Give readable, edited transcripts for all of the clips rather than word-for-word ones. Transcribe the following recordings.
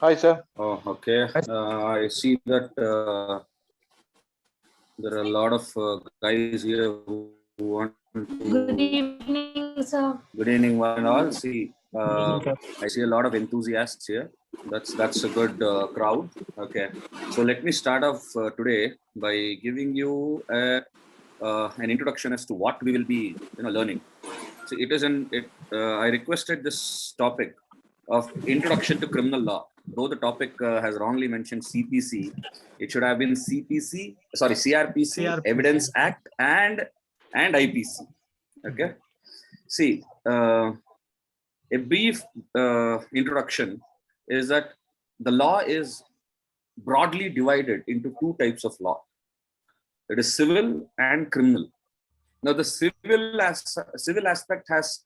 Hi, sir. Oh, okay. I see that there are a lot of guys here who want to. Good evening, sir. Good evening, one and all. See, sir. I see a lot of enthusiasts here. That's a good crowd. Okay, so let me start off today by giving you an introduction as to what we will be, learning. So I requested this topic of introduction to criminal law. Though the topic has wrongly mentioned CPC, it should have been CRPC, Evidence Act, and IPC. Okay. See, a brief introduction is that the law is broadly divided into two types of law. It is civil and criminal. Now, the civil aspect has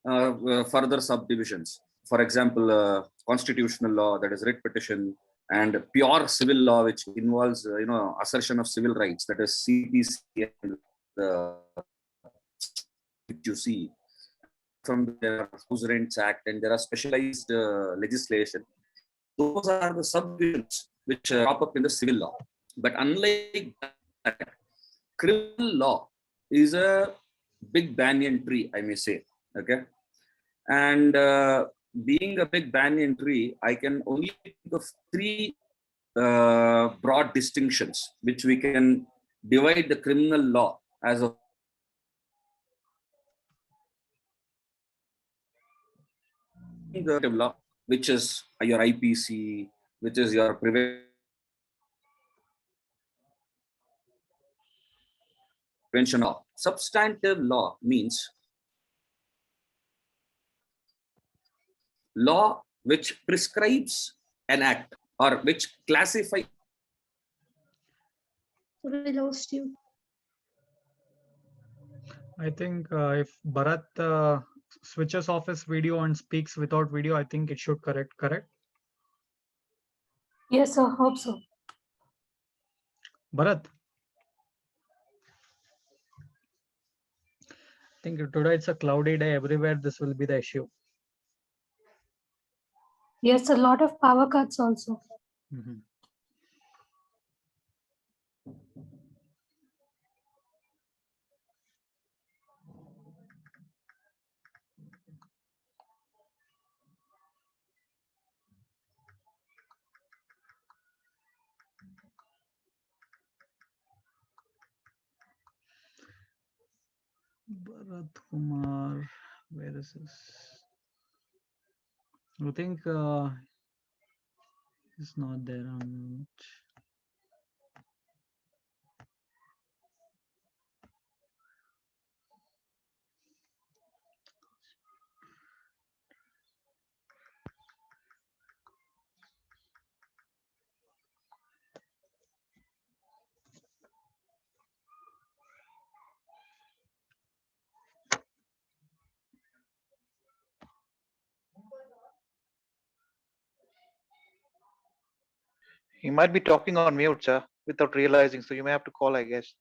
further subdivisions. For example, constitutional law, that is writ petition, and pure civil law, which involves assertion of civil rights, that is CPC, which you see from the House Rents Act, and there are specialized legislation. Those are the subdivisions which crop up in the civil law. But unlike that, criminal law is a big banyan tree, I may say. Okay, and being a big banyan tree, I can only think of three broad distinctions which we can divide the criminal law as a law, which is your IPC, which is your prevention law. Substantive law means law which prescribes an act or which classifies. We lost you. I think if Bharat switches off his video and speaks without video, I think it should correct. Yes, sir. Hope so. Bharat, I think today it's a cloudy day. Everywhere this will be the issue. Yes, a lot of power cuts also. Bharat Kumar, where is this? I think it's not there on. You might be talking on mute, sir, without realizing, so you may have to call, I guess.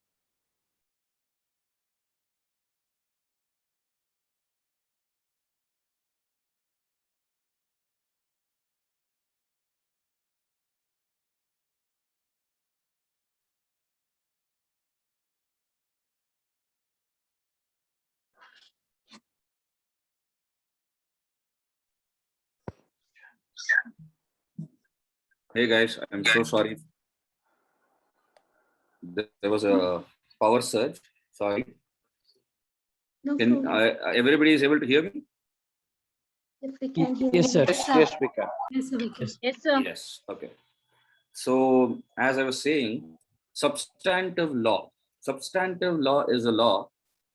Hey guys, I'm so sorry. There was a power surge. Sorry. No Can problem. everybody is able to hear me? If we can hear Yes, sir. Yes, we can. Yes, sir, we can. Yes, sir. Yes. Okay. So as I was saying, substantive law. Substantive law is a law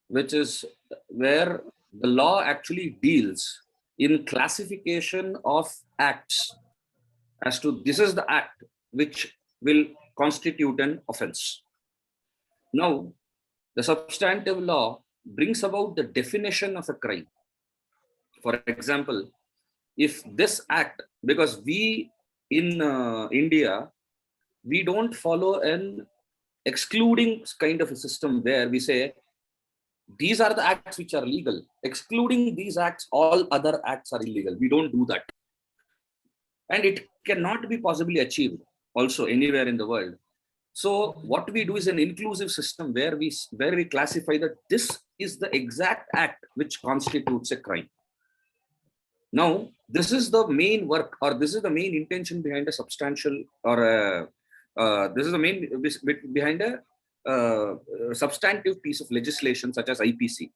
which is where the law actually deals in classification of acts as to this is the act which will constitute an offense. Now, the substantive law brings about the definition of a crime. For example, if this act, because we in India, we don't follow an excluding kind of a system where we say these are the acts which are legal. Excluding these acts, all other acts are illegal. We don't do that. and it cannot be possibly achieved also anywhere in the world. So what we do is an inclusive system where we classify that this is the exact act which constitutes a crime. Now, this is the main work, or this is the main intention behind a substantial, or this is the main behind a substantive piece of legislation such as IPC.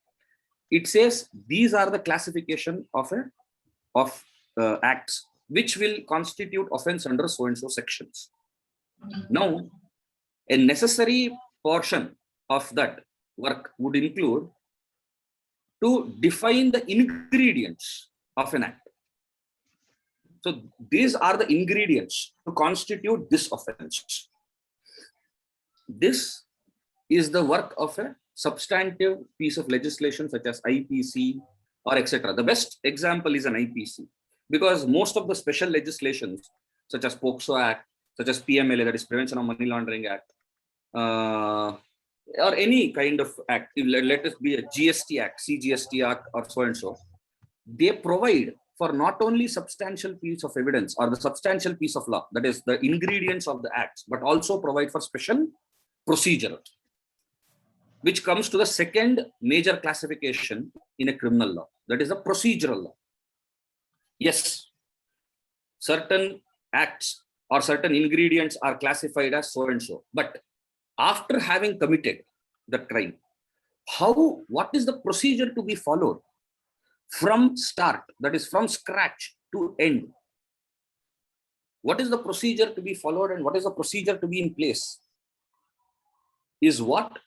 It says these are the classification of acts which will constitute offense under so and so sections. Now, a necessary portion of that work would include to define the ingredients of an act. So these are the ingredients to constitute this offense. This is the work of a substantive piece of legislation such as IPC or etc. The best example is an IPC, because most of the special legislations such as POCSO Act, such as PMLA, that is Prevention of Money Laundering Act, or any kind of act, let us be a GST Act, CGST Act, or so and so, they provide for not only substantial piece of evidence or the substantial piece of law, that is the ingredients of the acts, but also provide for special procedure, which comes to the second major classification in a criminal law, that is the procedural law. Yes, certain acts or certain ingredients are classified as so and so, but after having committed the crime, what is the procedure to be followed from start, that is from scratch to end? What is the procedure to be followed and what is the procedure to be in place is what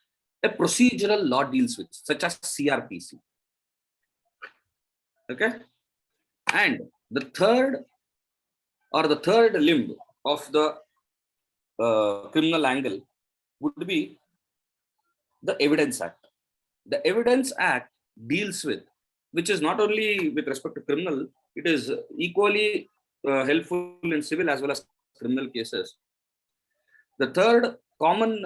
a procedural law deals with, such as CRPC. Okay, and the third limb of the criminal angle would be the Evidence Act. The Evidence Act deals with, which is not only with respect to criminal, it is equally helpful in civil as well as criminal cases. The third common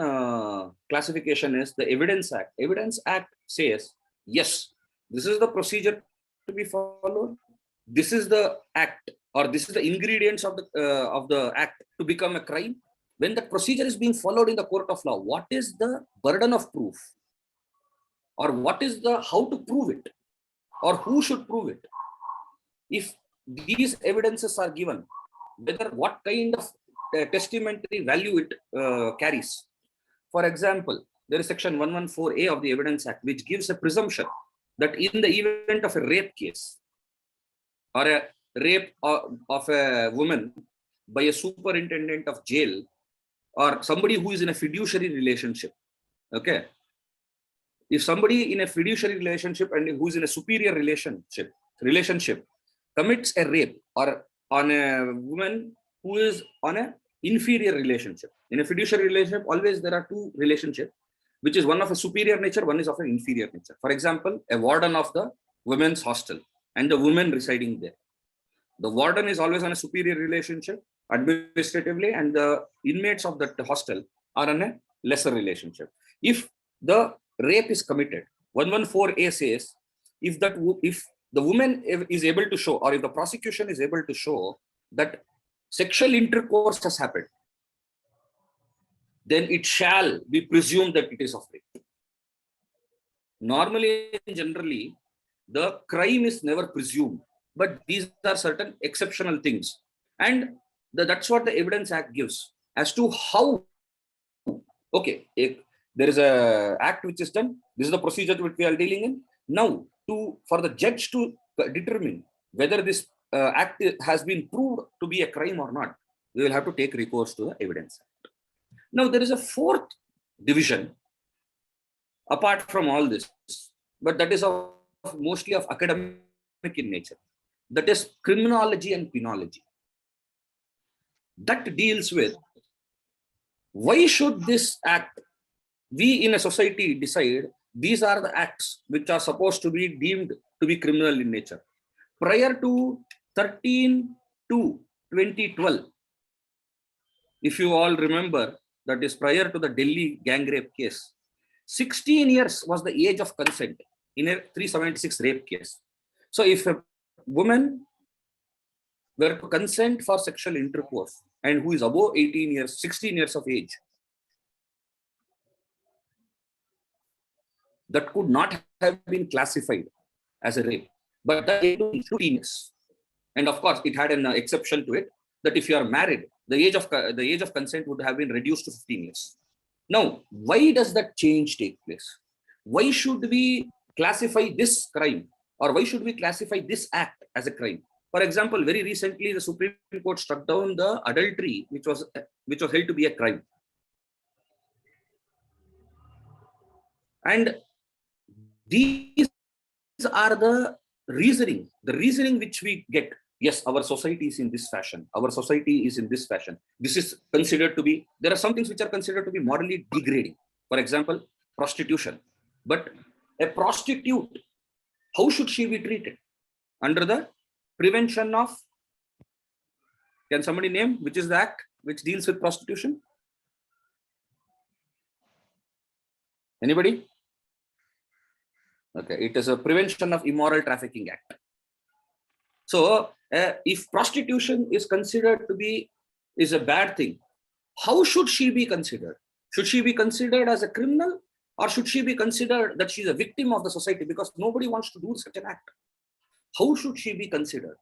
classification is the Evidence Act. Evidence Act says, yes, this is the procedure to be followed. This is the act, or this is the ingredients of the act to become a crime. When the procedure is being followed in the court of law, what is the burden of proof, or what is the how to prove it, or who should prove it? If these evidences are given, whether what kind of testamentary value it carries. For example, there is section 114A of the Evidence Act, which gives a presumption that in the event of a rape case or a rape of a woman by a superintendent of jail or somebody who is in a fiduciary relationship, okay, if somebody in a fiduciary relationship and who is in a superior relationship commits a rape or on a woman who is on an inferior relationship. In a fiduciary relationship, always there are two relationships, which is one of a superior nature, one is of an inferior nature. For example, a warden of the women's hostel and the woman residing there. The warden is always on a superior relationship administratively, and the inmates of that hostel are on a lesser relationship. If the rape is committed, 114A says, if the woman is able to show, or if the prosecution is able to show that sexual intercourse has happened, then it shall be presumed that it is of rape. Normally, generally, the crime is never presumed, but these are certain exceptional things. And that's what the Evidence Act gives as to how, okay, there is a act which is done, this is the procedure which we are dealing in. Now, for the judge to determine whether this act has been proved to be a crime or not, we will have to take recourse to the Evidence Act. Now, there is a fourth division apart from all this, but that is mostly of academic in nature. That is criminology and penology. That deals with why should this act, we in a society decide these are the acts which are supposed to be deemed to be criminal in nature. Prior to 13/2/2012, if you all remember, that is prior to the Delhi gang rape case, 16 years was the age of consent in a 376 rape case. So if a woman were to consent for sexual intercourse and who is above 18 years, 16 years of age, that could not have been classified as a rape, but that age was 15 years. And of course, it had an exception to it, that if you are married, the age of consent would have been reduced to 15 years. Now, why does that change take place? Why should we classify this crime, or why should we classify this act as a crime? For example, very recently, the Supreme Court struck down the adultery, which was held to be a crime. And these are the reasoning which we get. Yes, our society is in this fashion. Our society is in this fashion. This is considered to be, there are some things which are considered to be morally degrading. For example, prostitution. But a prostitute, how should she be treated? Under the prevention of, can somebody name which is the act which deals with prostitution? Anybody? Okay, it is a Prevention of Immoral Trafficking Act. So, if prostitution is considered to be a bad thing, how should she be considered? Should she be considered as a criminal, or should she be considered that she's a victim of the society, because nobody wants to do such an act? How should she be considered?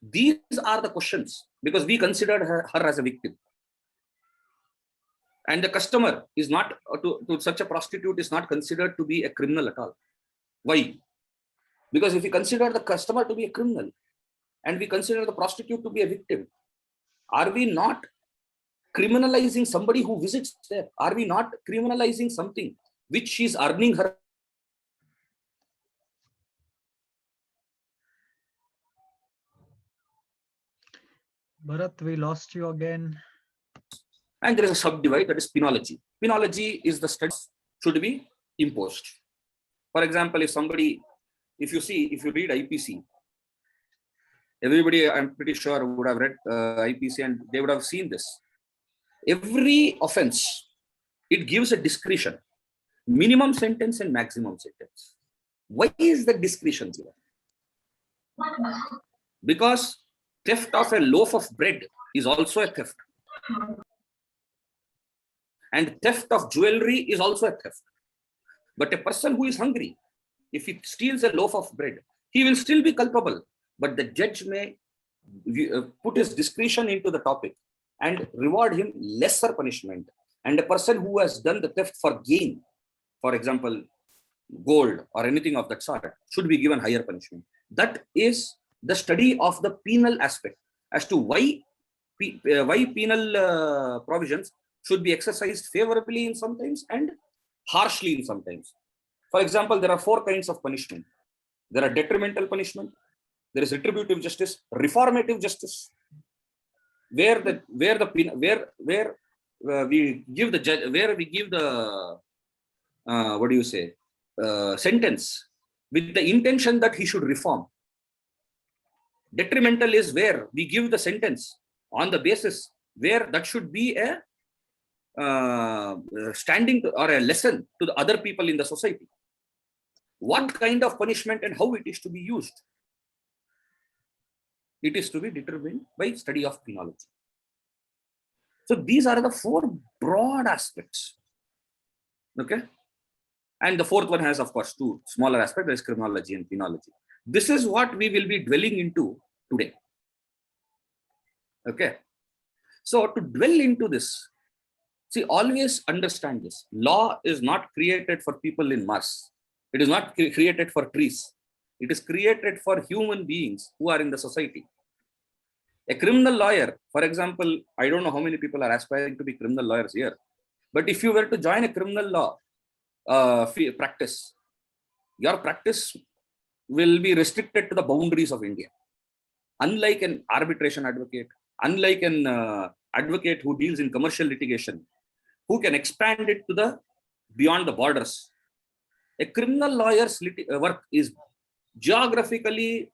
These are the questions, because we considered her as a victim. And the customer is not, to such a prostitute is not considered to be a criminal at all. Why? Because if we consider the customer to be a criminal and we consider the prostitute to be a victim, are we not criminalizing somebody who visits there? Are we not criminalizing something which she's earning her? Bharat, we lost you again. And there is a subdivide, that is penology. Penology is the study should be imposed. For example, if you read IPC, everybody, I'm pretty sure, would have read IPC and they would have seen this. Every offense, it gives a discretion, minimum sentence and maximum sentence. Why is the discretion here? Because theft of a loaf of bread is also a theft. And theft of jewelry is also a theft. But a person who is hungry, if he steals a loaf of bread, he will still be culpable. But the judge may put his discretion into the topic and reward him lesser punishment. And a person who has done the theft for gain, for example, gold or anything of that sort, should be given higher punishment. That is the study of the penal aspect as to why penal provisions should be exercised favorably in sometimes and harshly in sometimes. For example, there are 4 kinds of punishment. There are detrimental punishment, there is retributive justice, reformative justice, where we give the sentence with the intention that he should reform. Detrimental is where we give the sentence on the basis where that should be a standing or a lesson to the other people in the society. What kind of punishment and how it is to be used? It is to be determined by study of penology. So these are the 4 broad aspects. Okay. And the 4th one has, of course, 2 smaller aspects, there is criminology and penology. This is what we will be dwelling into today. Okay. So to dwell into this, see, always understand this. Law is not created for people in Mars. It is not created for trees. It is created for human beings who are in the society. A criminal lawyer, for example, I don't know how many people are aspiring to be criminal lawyers here, but if you were to join a criminal law practice, your practice will be restricted to the boundaries of India. Unlike an arbitration advocate, unlike an advocate who deals in commercial litigation, who can expand it to the beyond the borders. A criminal lawyer's work is geographically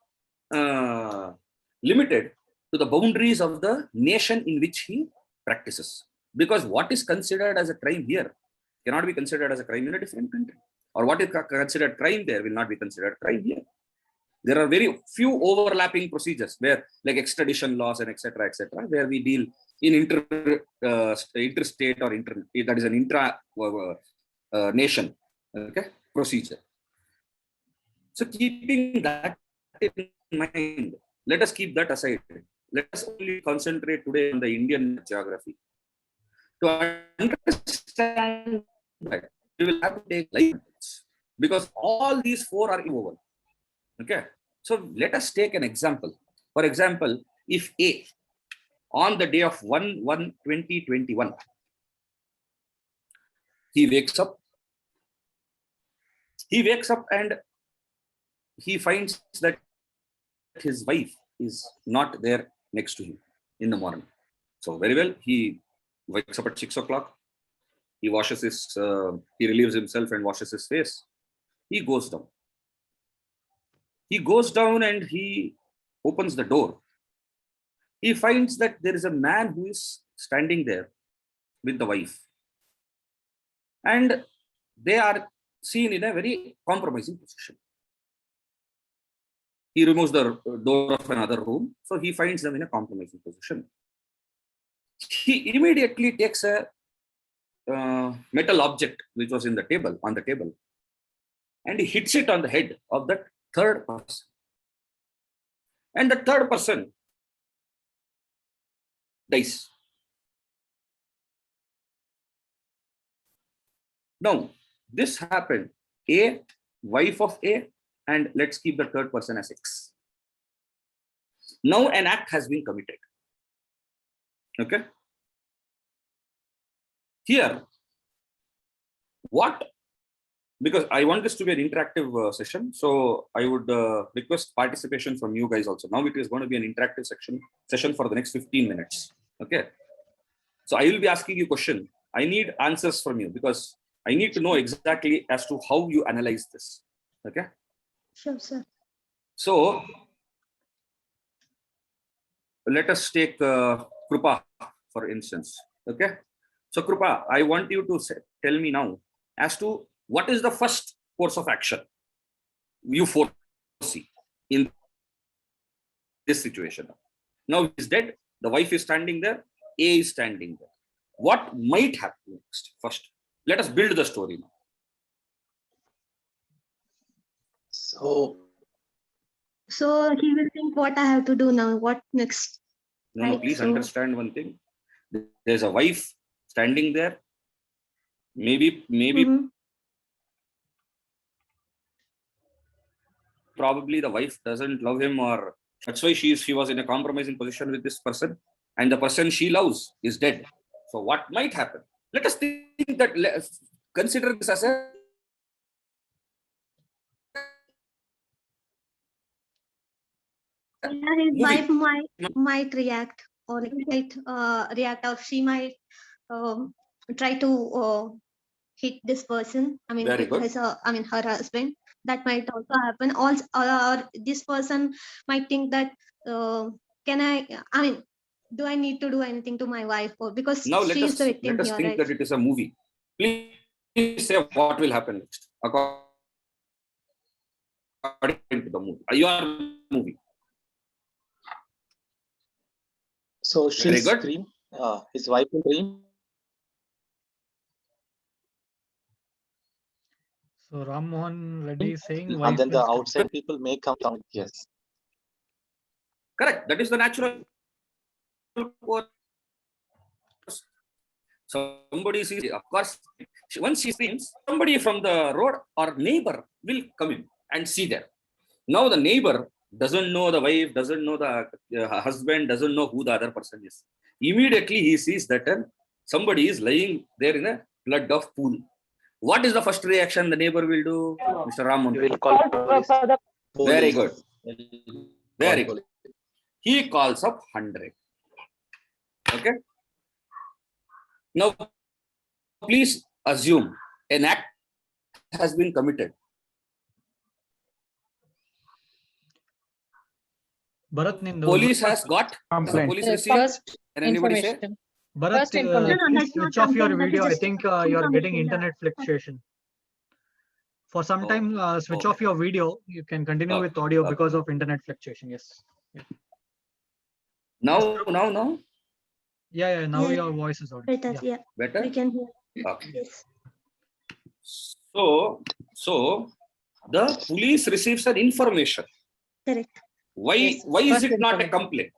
limited to the boundaries of the nation in which he practices. Because what is considered as a crime here cannot be considered as a crime in a different country. Or what is considered crime there will not be considered crime here. There are very few overlapping procedures where, like extradition laws and etc., where we deal in interstate or that is an intra nation, okay, procedure. So keeping that in mind, let us keep that aside. Let us only concentrate today on the Indian geography. To understand that, we will have to take life because all these four are involved. Okay, so let us take an example. For example, if A on the day of 1/1/2021, he wakes up and he finds that his wife is not there next to him in the morning. So very well, he wakes up at 6 o'clock. He washes he relieves himself and washes his face. He goes down. And he opens the door. He finds that there is a man who is standing there with the wife. And they are seen in a very compromising position. He removes the door of another room, so he finds them in a compromising position. He immediately takes a metal object which was on the table, and he hits it on the head of that third person. And the third person dies. Now, this happened. A, wife of A, and let's keep the third person as X. Now an act has been committed. Okay. Here, because I want this to be an interactive session, so I would request participation from you guys also. Now it is going to be an interactive session for the next 15 minutes. Okay. So I will be asking you a question. I need answers from you because I need to know exactly as to how you analyze this. Okay. Sure, sir. So let us take Krupa, for instance. Okay. So Krupa, I want you to tell me now as to what is the first course of action you foresee in this situation. Now he's dead. The wife is standing there. A is standing there. What might happen next? First, let us build the story now. So he will think what I have to do now. What next? No, Right, please so- understand one thing. There's a wife standing there. Maybe Mhm. probably the wife doesn't love him, or that's why she was in a compromising position with this person, and the person she loves is dead. So what might happen? Let us think that, consider this as a Yeah, his movie. wife might react, or react, or she might try to hit this person. I mean, Very good. her husband. That might also happen. Also, or this person might think that can I? I mean, do I need to do anything to my wife, or because Now she is the victim let us here, think right? that it is a movie. Please say what will happen next according to the movie. Your movie. So Very she's good. scream. His wife will scream. So Ram Mohan Reddy is saying And wife then the will scream. outside people may come down. Yes. Correct. That is the natural course. Somebody sees, of course, once she screams, somebody from the road or neighbor will come in and see there. Now the neighbor doesn't know the wife, doesn't know the husband, doesn't know who the other person is. Immediately he sees that somebody is lying there in a flood of pool. What is the first reaction the neighbor will do, Mr. Raman? You will call police. Very good. Very Call good. He calls up 100. Okay. Now, please assume an act has been committed. Bharat Nindu. Police has got Complaint. police received. First Can anybody say? information. Bharat, First information. No, please that's not switch off your complaint, that is video. I just think your getting information, yeah. internet fluctuation. For some Oh, time, switch okay. off your video. You can continue Okay, with audio okay. because of internet fluctuation. Yes. Now. Yeah. Now Yeah, your voice is audible. better. Yeah. Yeah, we Better? can hear. Okay. Yes. So the police receives an information. Correct. Why Yes, is first it not a information. complaint?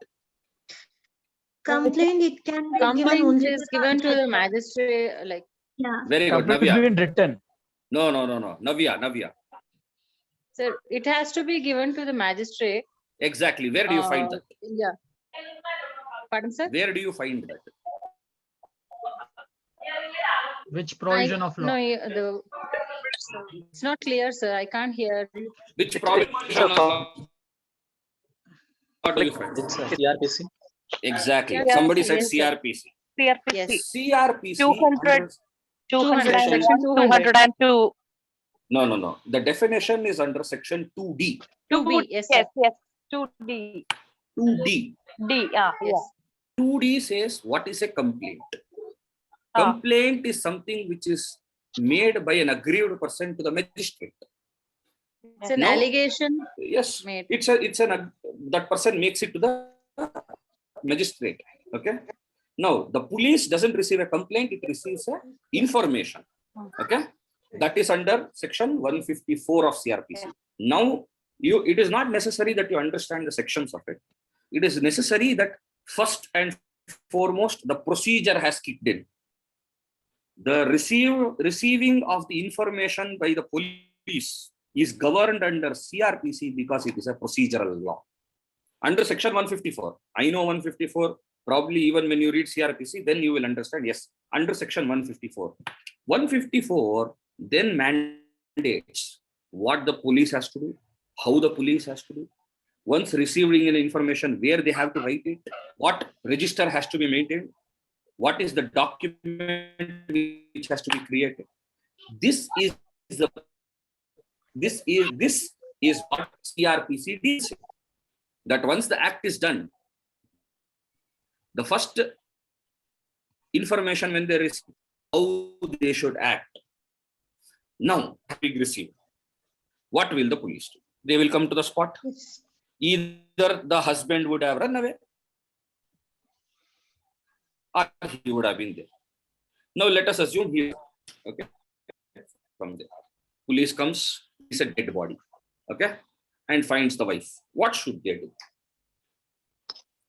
Complaint, it can be given Complaint only is to given to the judge. magistrate, like, Yeah. Very good, Complaint Navya. been written. No. Navya. sir, it has to be given to the magistrate. Exactly. Where do you find that? Yeah. Pardon, sir? Where do you find that? Which provision of law? No, it's not clear, sir. I can't hear. Which provision of law do you find? It's a CRPC. Exactly. CRPC, Somebody said yes, sir. CRPC. Yes. CRPC. 200. under- 200. Section 202. No. The definition is under section 2D. 2B, yes, sir. Yes. 2D. 2D. D. Yeah. Yes. 2D says what is a complaint? Ah. Complaint is something which is made by an aggrieved person to the magistrate. It's an No. allegation Yes, made. that person makes it to the magistrate. Okay. Now the police doesn't receive a complaint; it receives a information. Okay, that is under section 154 of CRPC. Now it is not necessary that you understand the sections of it. It is necessary that first and foremost the procedure has kicked in. The receiving of the information by the police is governed under CRPC because it is a procedural law. Under section 154, I know 154, probably even when you read CRPC, then you will understand, yes, under section 154. 154 then mandates what the police has to do, how the police has to do, once receiving an information, where they have to write it, what register has to be maintained, what is the document which has to be created. This is what CRPC deals with. That once the act is done, the first information when they receive, how they should act. Now, having received, what will the police do? They will come to the spot. Yes. Either the husband would have run away, or he would have been there. Now let us assume he, okay, from there. Police comes, it's a dead body, okay, and finds the wife. What should they do?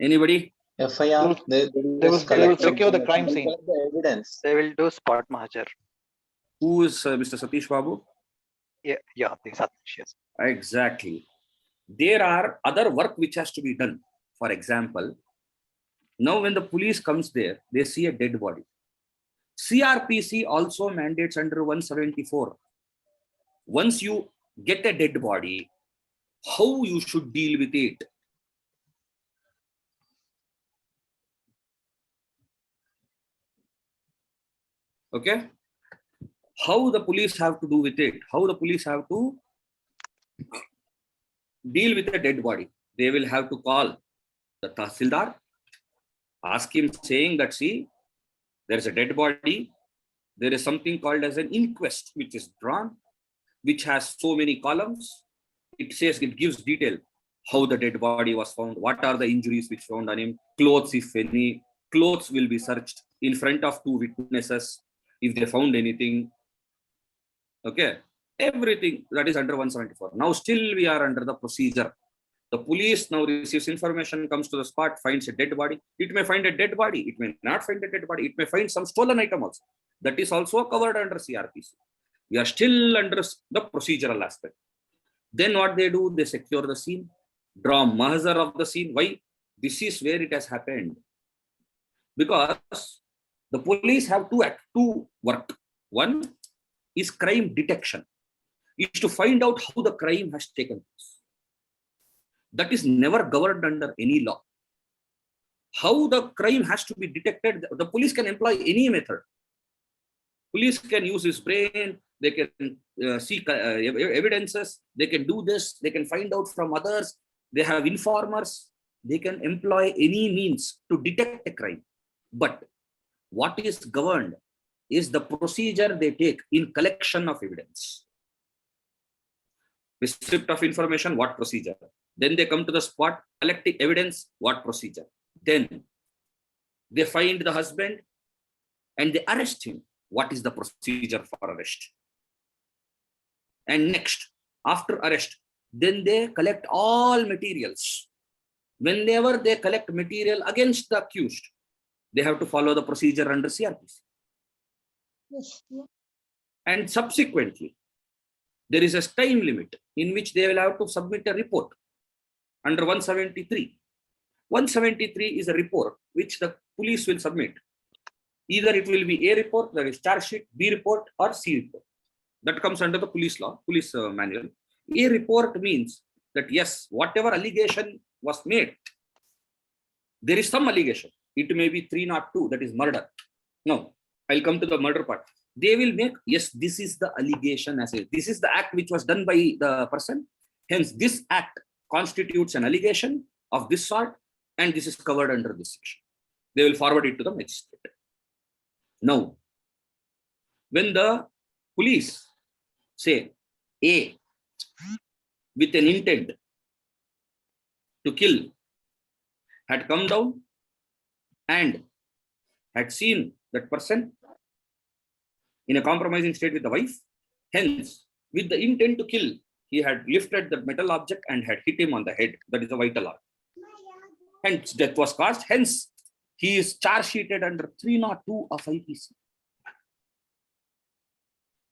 Anybody? FIR. They will secure the crime scene. The evidence. They will do spot Mahajar. Who is Mr. Satish Babu? Yeah, the Satish, yes. Exactly. There are other work which has to be done. For example, now when the police comes there, they see a dead body. CRPC also mandates under 174. Once you get a dead body, how you should deal with it. Okay? How the police have to do with it, how the police have to deal with a dead body. They will have to call the Tahsildar, ask him saying that, see, there is a dead body, there is something called as an inquest which is drawn, which has so many columns. It says, it gives detail how the dead body was found, what are the injuries which found on him, clothes, if any, clothes will be searched in front of two witnesses if they found anything. Okay, everything that is under 174. Now still we are under the procedure. The police now receives information, comes to the spot, finds a dead body. It may find a dead body, it may not find a dead body, it may find some stolen item also. That is also covered under CRPC. We are still under the procedural aspect. Then what they do, they secure the scene, draw mahzar of the scene. Why? This is where it has happened. Because the police have two work. One is crime detection. Is to find out how the crime has taken place. That is never governed under any law. How the crime has to be detected, the police can employ any method. Police can use his brain, they can seek evidences, they can do this, they can find out from others, they have informers, they can employ any means to detect a crime. But what is governed is the procedure they take in collection of evidence. Receipt of information, what procedure? Then they come to the spot, collecting evidence, what procedure? Then they find the husband and they arrest him. What is the procedure for arrest? And next, after arrest, then they collect all materials. Whenever they collect material against the accused, they have to follow the procedure under CRPC. Yes. Yeah. And subsequently, there is a time limit in which they will have to submit a report under 173. 173 is a report which the police will submit. Either it will be A report, that is charge sheet, B report, or C report. That comes under the police law, police manual. A report means that yes, whatever allegation was made, there is some allegation. It may be 302, that is murder. No, I'll come to the murder part. They will make, yes, this is the allegation as a, this is the act which was done by the person. Hence, this act constitutes an allegation of this sort, and this is covered under this section. They will forward it to the magistrate. Now, when the police say A with an intent to kill had come down and had seen that person in a compromising state with the wife, hence, with the intent to kill, he had lifted the metal object and had hit him on the head. That is a vital organ. Hence, death was caused. Hence, he is charge sheeted under 302 of IPC.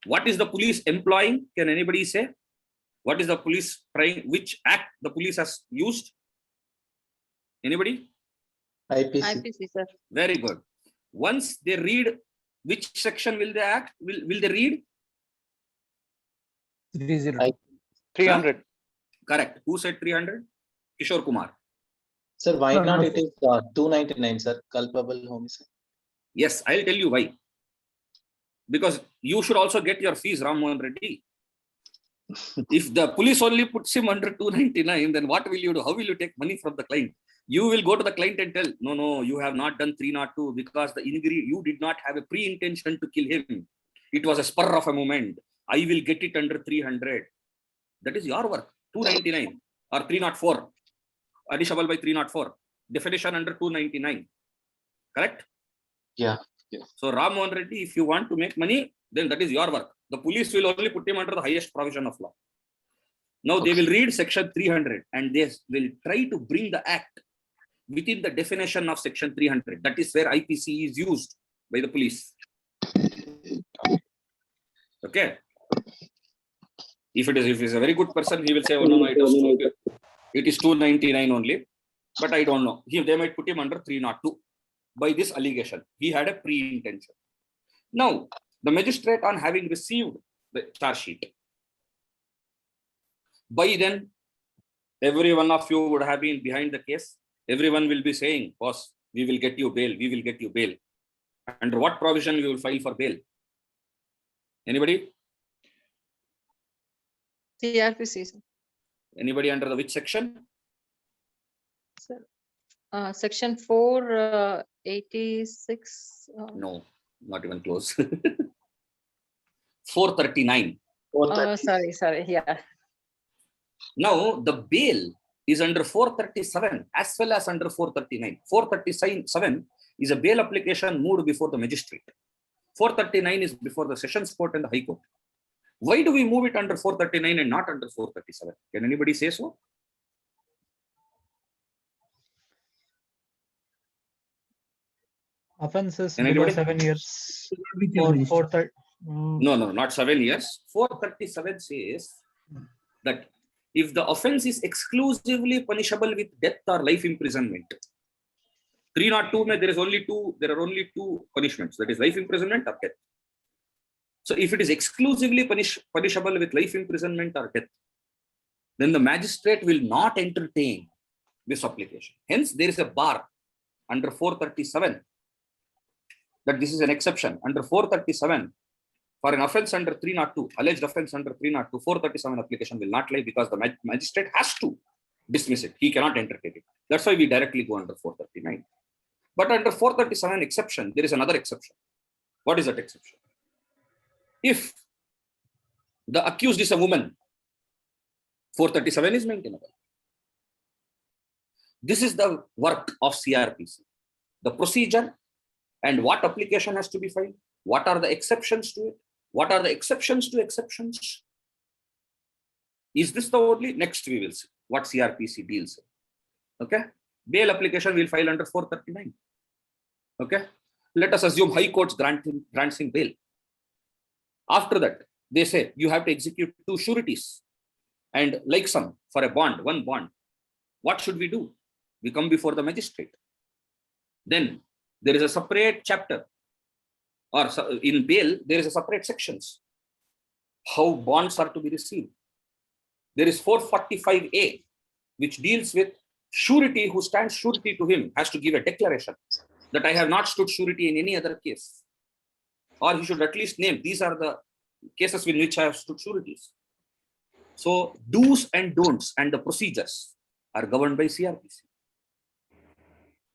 What is the police employing? Can anybody say? What is the police trying? Which act the police has used? Anybody? IPC. IPC, sir. Very good. Once they read, which section will they act? Will they read? 300. Correct. Who said 300? Kishore Kumar. Sir, why No, not no. it is 299, sir, culpable homicide? Yes, I'll tell you why. Because you should also get your fees, Ram Mohan Reddy. If the police only puts him under 299, then what will you do? How will you take money from the client? You will go to the client and tell, no, you have not done 302 because the you did not have a pre-intention to kill him. It was a spur of a moment. I will get it under 300. That is your work. 299 or 304. Additional by 304. Definition under 299. Correct? Yeah. So Ram Mohan Reddy, if you want to make money, then that is your work. The police will only put him under the highest provision of law. Now they will read section 300 and they will try to bring the act within the definition of section 300. That is where IPC is used by the police. Okay. If he's a very good person, he will say, oh no, it is 299 only. But I don't know. They might put him under 302 by this allegation. He had a pre-intention. Now, the magistrate, on having received the charge sheet, by then, every one of you would have been behind the case. Everyone will be saying, boss, we will get you bail. We will get you bail. Under what provision you will file for bail? Anybody? CRPC, sir. Anybody under the which section? Section 486. No, not even close. 439. Sorry. Yeah. Now, the bail is under 437 as well as under 439. 437 is a bail application moved before the magistrate. 439 is before the Sessions Court and the High Court. Why do we move it under 439 and not under 437? Can anybody say so? Offense is Can below anybody? 7 years. For 430. No, not 7 years. 437 says that if the offense is exclusively punishable with death or life imprisonment, 302 there are only two punishments, that is life imprisonment or death. So if it is exclusively punishable with life imprisonment or death, then the magistrate will not entertain this application. Hence, there is a bar under 437 that this is an exception. Under 437, for an offense under 302, alleged offense under 302, 437 application will not lie because the magistrate has to dismiss it. He cannot entertain it. That's why we directly go under 439. But under 437 exception, there is another exception. What is that exception? If the accused is a woman 437 is maintainable. This is the work of CRPC. The procedure and what application has to be filed. What are the exceptions to it? What are the exceptions to exceptions? Is this the only? Next we will see what CRPC deals with. Okay. Bail application will file under 439. Okay. Let us assume High Court's granting bail. After that, they say you have to execute 2 sureties and like sum for a bond, 1 bond. What should we do? We come before the magistrate. Then there is a separate chapter, or in bail, there is a separate sections. How bonds are to be received. There is 445A, which deals with surety. Who stands surety to him has to give a declaration that I have not stood surety in any other case. Or he should at least name, these are the cases in which I have stood sureties. So do's and don'ts and the procedures are governed by CRPC.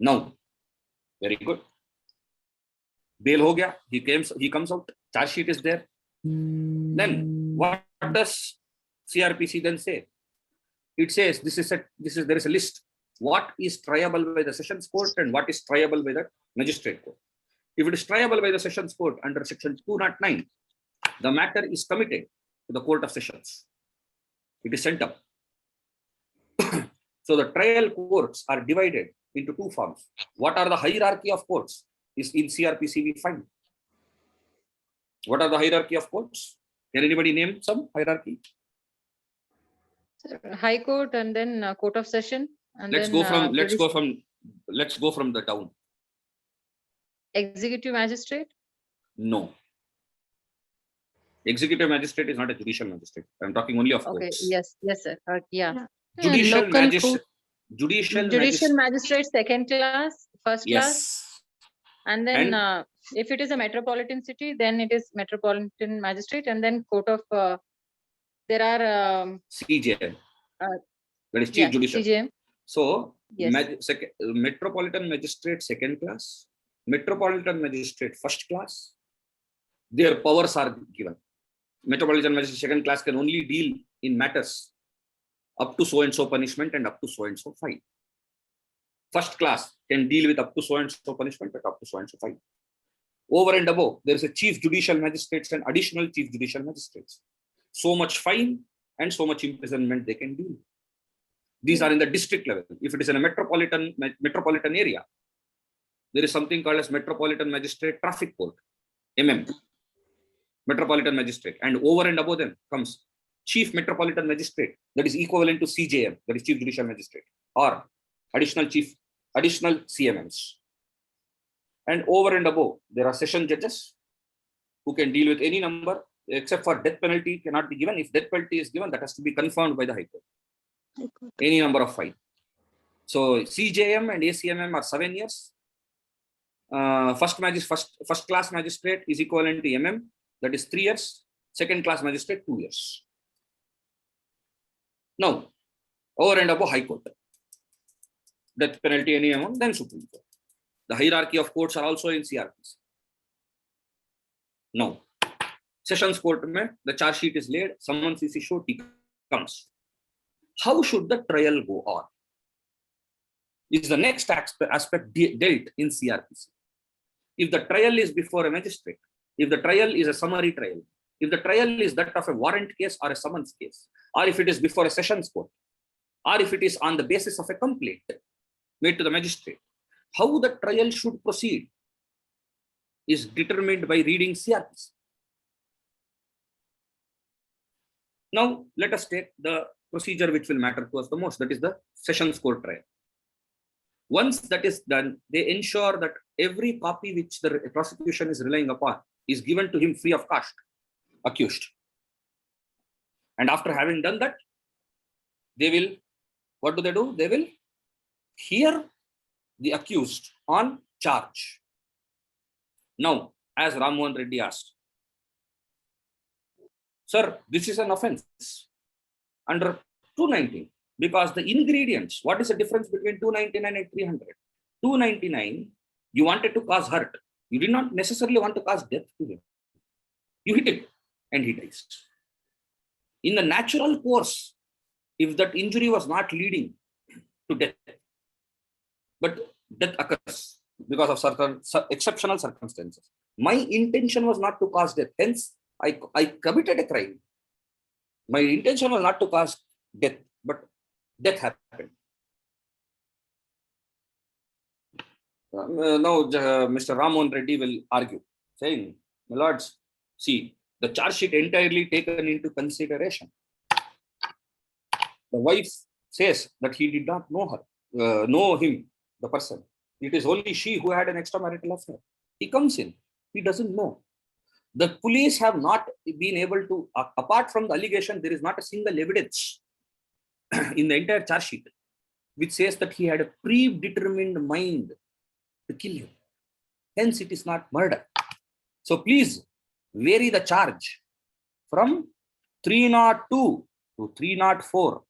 Now, very good. Bail ho gaya, he comes out, charge sheet is there. Then what does CRPC then say? It says there is a list. What is triable by the Sessions Court and what is triable by the Magistrate Court. If it is triable by the Sessions Court under section 209, the matter is committed to the Court of Sessions. It is sent up. So the trial courts are divided into 2 forms. What are the hierarchy of courts? Is in CRPC we find. What are the hierarchy of courts? Can anybody name some hierarchy? High Court and then Court of Session. And Let's then, go from the down. Executive Magistrate. No. Executive magistrate is not a judicial magistrate. I'm talking only of Okay. courts. Yes, sir. Yeah. Yeah. Judicial Local magistrate. court- Judicial Judicial Magistrate, 2nd class, 1st class. Yes. And then if it is a metropolitan city, then it is Metropolitan Magistrate, and then Court of, there are, CJM. That is Chief yeah, Judicial. CJM. So, Yes. Metropolitan Magistrate 2nd class, Metropolitan Magistrate 1st class, their powers are given. Metropolitan Magistrate 2nd class can only deal in matters up to so and so punishment and up to so and so fine. 1st class can deal with up to so and so punishment and up to so and so fine. Over and above, there is a Chief Judicial Magistrates and additional Chief Judicial Magistrates. So much fine and so much imprisonment they can deal. These are in the district level. If it is in a metropolitan area, there is something called as Metropolitan Magistrate Traffic Court, MM, Metropolitan Magistrate. And over and above them comes Chief Metropolitan Magistrate, that is equivalent to CJM, that is Chief Judicial Magistrate, or additional CMMs. And over and above, there are session judges who can deal with any number, except for death penalty cannot be given. If death penalty is given, that has to be confirmed by the High Court. Any number of fine. So CJM and ACMM are 7 years. First class magistrate is equivalent to MM, that is 3 years. 2nd class magistrate 2 years. Now, over and above High Court, death penalty any amount, then Supreme Court. The hierarchy of courts are also in CRPC. Now, Sessions Court mein, the charge sheet is laid, someone is issued, he comes. How should the trial go on? Is the next aspect dealt in CRPC. If the trial is before a magistrate, if the trial is a summary trial, if the trial is that of a warrant case or a summons case, or if it is before a Sessions Court, or if it is on the basis of a complaint made to the magistrate, how the trial should proceed is determined by reading CRPC. Now, let us take the procedure which will matter to us the most, that is the Sessions Court trial. Once that is done, they ensure that every copy which the prosecution is relying upon is given to him free of cost, accused. And after having done that, they will, what do? They will hear the accused on charge. Now, as Ram Mohan Reddy asked, sir, this is an offense under 219 because the ingredients, what is the difference between 299 and 300? 299, you wanted to cause hurt. You did not necessarily want to cause death to him. You hit him and he dies. In the natural course, if that injury was not leading to death, but death occurs because of certain exceptional circumstances. My intention was not to cause death. Hence, I committed a crime. My intention was not to cause death, but death happened. Now, Mr. Ramohan Reddy will argue, saying, my lords, see, the charge sheet entirely taken into consideration. The wife says that he did not know her, know him, the person. It is only she who had an extramarital affair. He comes in, he doesn't know. The police have not been able to, apart from the allegation, there is not a single evidence in the entire charge sheet which says that he had a predetermined mind to kill him. Hence, it is not murder. So please vary the charge from 302 to 304.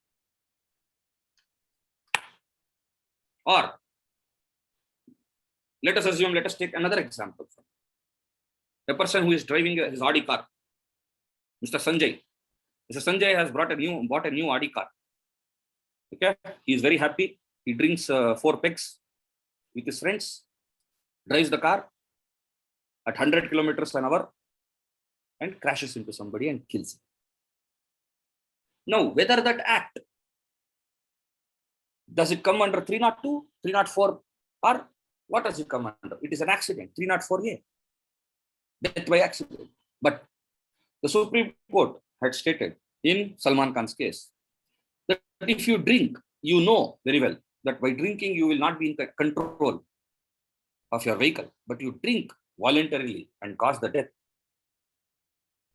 Or let us assume, let us take another example. A person who is driving his Audi car, Mr. Sanjay. Mr. Sanjay has bought a new Audi car. Okay, he is very happy. He drinks 4 pegs with his friends, drives the car at 100 kilometers an hour and crashes into somebody and kills him. Now, whether that act, does it come under 302, 304, or what does it come under? It is an accident, 304A, death by accident. But the Supreme Court had stated in Salman Khan's case that if you drink, you know very well that by drinking you will not be in control of your vehicle, but you drink voluntarily and cause the death.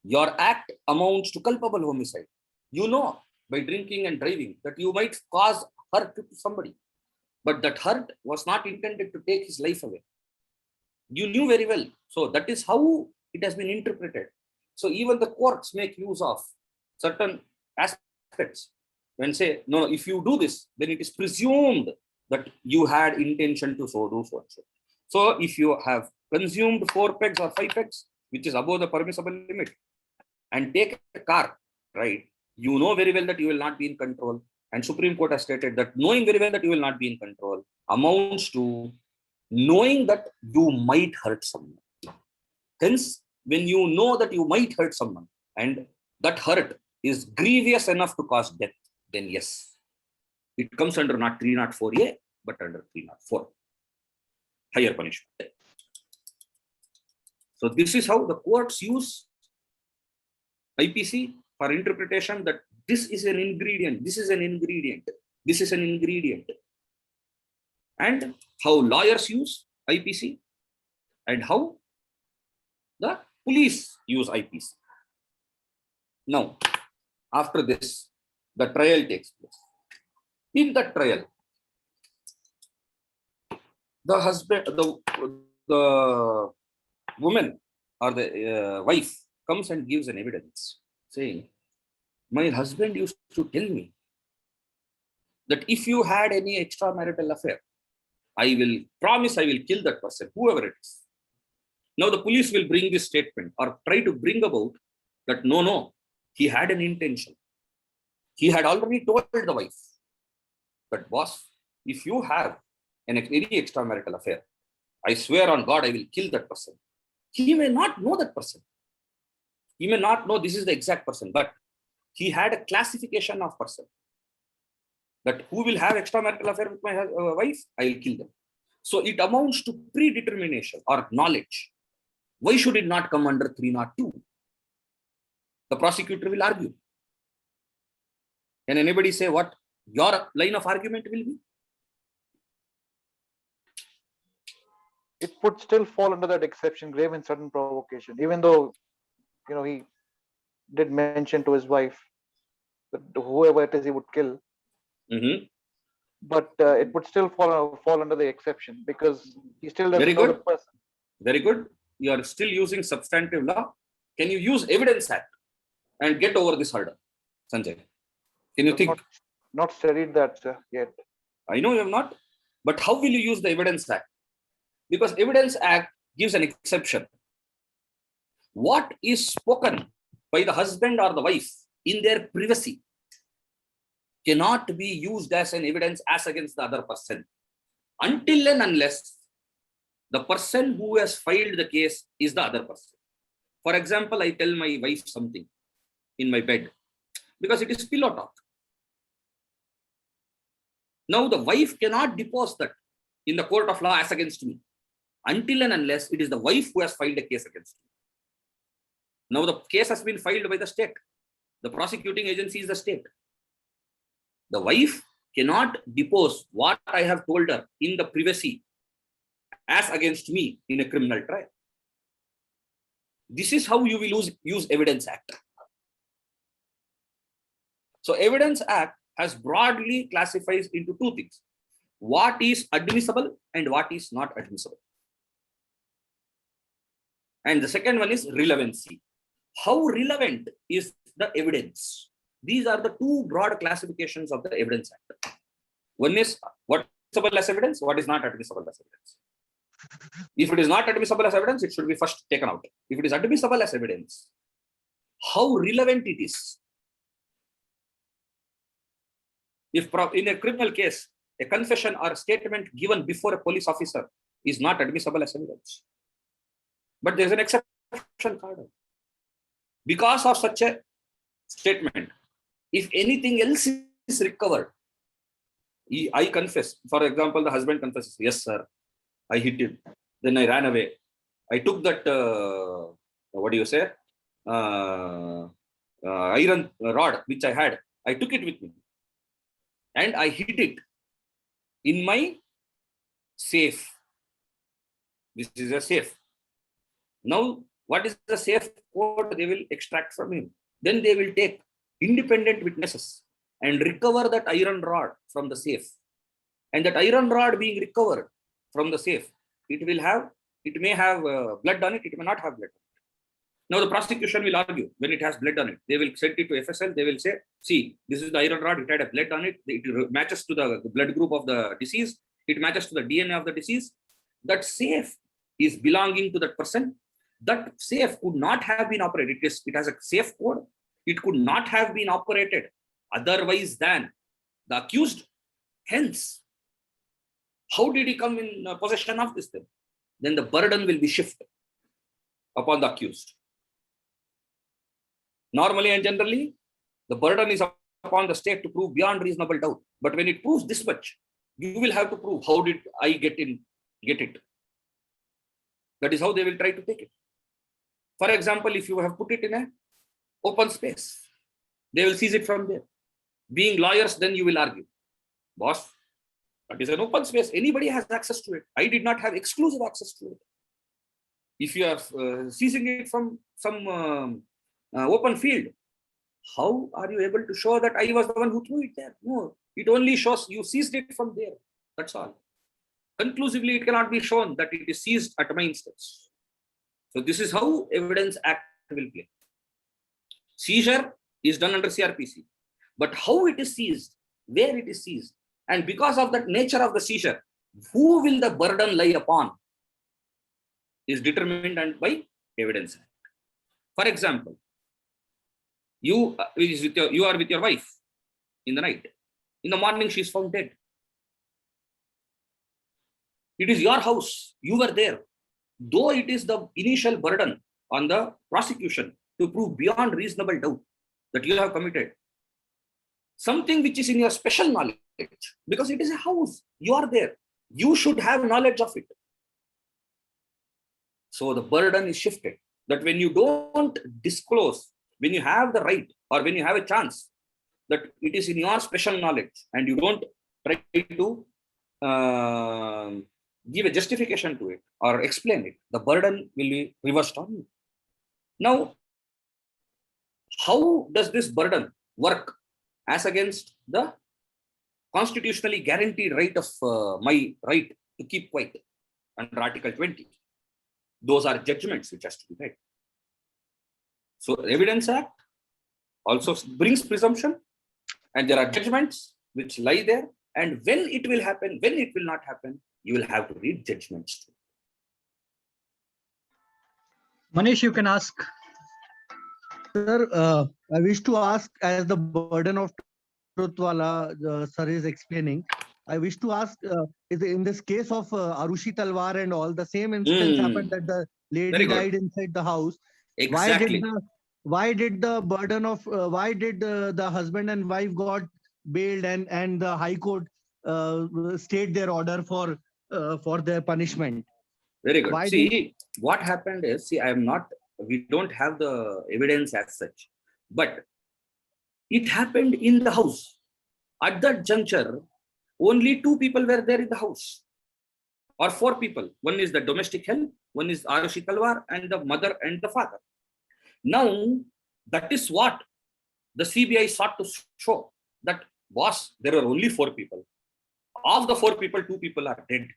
Your act amounts to culpable homicide. You know by drinking and driving that you might cause hurt to somebody, but that hurt was not intended to take his life away. You knew very well. So that is how it has been interpreted. So even the courts make use of certain aspects when say, no, if you do this, then it is presumed that you had intention to so do so and so. So if you have consumed 4 pegs or 5 pegs, which is above the permissible limit, and take a car, right, you know very well that you will not be in control. And Supreme Court has stated that knowing very well that you will not be in control amounts to knowing that you might hurt someone. Hence, when you know that you might hurt someone and that hurt is grievous enough to cause death, then yes, it comes under not 304A, but under 304. Higher punishment. So this is how the courts use IPC for interpretation that this is an ingredient, this is an ingredient, this is an ingredient. And how lawyers use IPC and how the police use IPC. Now, after this, the trial takes place. In the trial, the husband, the woman or the wife comes and gives an evidence saying, my husband used to tell me that if you had any extramarital affair, I will promise I will kill that person, whoever it is. Now the police will bring this statement or try to bring about that no, he had an intention. He had already told the wife that, boss, if you have any extramarital affair, I swear on God, I will kill that person. He may not know that person. He may not know this is the exact person, but he had a classification of person. That who will have extramarital affair with my wife, I will kill them. So it amounts to predetermination or knowledge. Why should it not come under 302? The prosecutor will argue. Can anybody say what your line of argument will be? It would still fall under that exception, grave and sudden provocation, even though, he did mention to his wife that whoever it is he would kill. Mm-hmm. But it would still fall under the exception because he still doesn't Very know good. the person. Very good. You are still using substantive law. Can you use Evidence Act and get over this hurdle, Sanjay? Can you think? Not studied that yet. I know you have not, but how will you use the Evidence Act? Because Evidence Act gives an exception. What is spoken by the husband or the wife in their privacy cannot be used as an evidence as against the other person until and unless the person who has filed the case is the other person. For example, I tell my wife something in my bed because it is pillow talk. Now the wife cannot depose that in the court of law as against me until and unless it is the wife who has filed a case against me. Now the case has been filed by the state. The prosecuting agency is the state. The wife cannot depose what I have told her in the privacy as against me in a criminal trial. This is how you will use Evidence Act. So Evidence Act has broadly classifies into two things: what is admissible and what is not admissible. And the second one is relevancy. How relevant is the evidence? These are the two broad classifications of the Evidence Act. One is what is admissible as evidence, what is not admissible as evidence. If it is not admissible as evidence, it should be first taken out. If it is admissible as evidence, how relevant it is. If in a criminal case, a confession or statement given before a police officer is not admissible as evidence. But there is an exception card. Because of such a statement, if anything else is recovered, I confess. For example, the husband confesses, yes, sir, I hit him. Then I ran away. I took that, what do you say? Iron rod, which I had. I took it with me. And I hid it in my safe. This is a safe. Now, what is the safe code they will extract from him? Then they will take independent witnesses and recover that iron rod from the safe. And that iron rod being recovered from the safe, it may have blood on it, it may not have blood on it. Now the prosecution will argue when it has blood on it. They will send it to FSL. They will say, see, this is the iron rod, it had a blood on it. It matches to the blood group of the deceased. It matches to the DNA of the deceased. That safe is belonging to that person. That safe could not have been operated. It has a safe code. It could not have been operated otherwise than the accused. Hence, how did he come in possession of this thing? Then the burden will be shifted upon the accused. Normally and generally, the burden is upon the state to prove beyond reasonable doubt. But when it proves this much, you will have to prove how did I get it. That is how they will try to take it. For example, if you have put it in an open space, they will seize it from there. Being lawyers, then you will argue, boss, that is an open space. Anybody has access to it. I did not have exclusive access to it. If you are seizing it from some open field, how are you able to show that I was the one who threw it there? No, it only shows you seized it from there. That's all. Conclusively, it cannot be shown that it is seized at my instance. So this is how Evidence Act will play. Seizure is done under CRPC, but how it is seized, where it is seized, and because of that nature of the seizure, who will the burden lie upon is determined by Evidence Act. For example, you are with your wife in the night. In the morning, she is found dead. It is your house. You were there. Though it is the initial burden on the prosecution to prove beyond reasonable doubt that you have committed something which is in your special knowledge, because it is a house. You are there. You should have knowledge of it. So the burden is shifted that when you don't disclose, when you have the right or when you have a chance that it is in your special knowledge and you don't try to give a justification to it or explain it, the burden will be reversed on you. Now, how does this burden work as against the constitutionally guaranteed right of my right to keep quiet under Article 20? Those are judgments which has to be made. So Evidence Act also brings presumption, and there are judgments which lie there, and when it will happen, when it will not happen, you will have to read judgments. Manish, you can ask. Sir, I wish to ask, as the burden of Wala sir is explaining. I wish to ask, is in this case of Arushi Talwar and all, the same instance happened that the Very lady good. died inside the house. Exactly. Why did the burden of why did the husband and wife got bailed and the High Court stayed their order for their punishment? Very good. Why See, what happened is, see, we don't have the evidence as such, but it happened in the house. At that juncture, only 2 people were there in the house, or 4 people. One is the domestic help, one is Arushi Talwar, and the mother and the father. Now, that is what the CBI sought to show, that boss, there are only 4 people. Of the 4 people, 2 people are dead.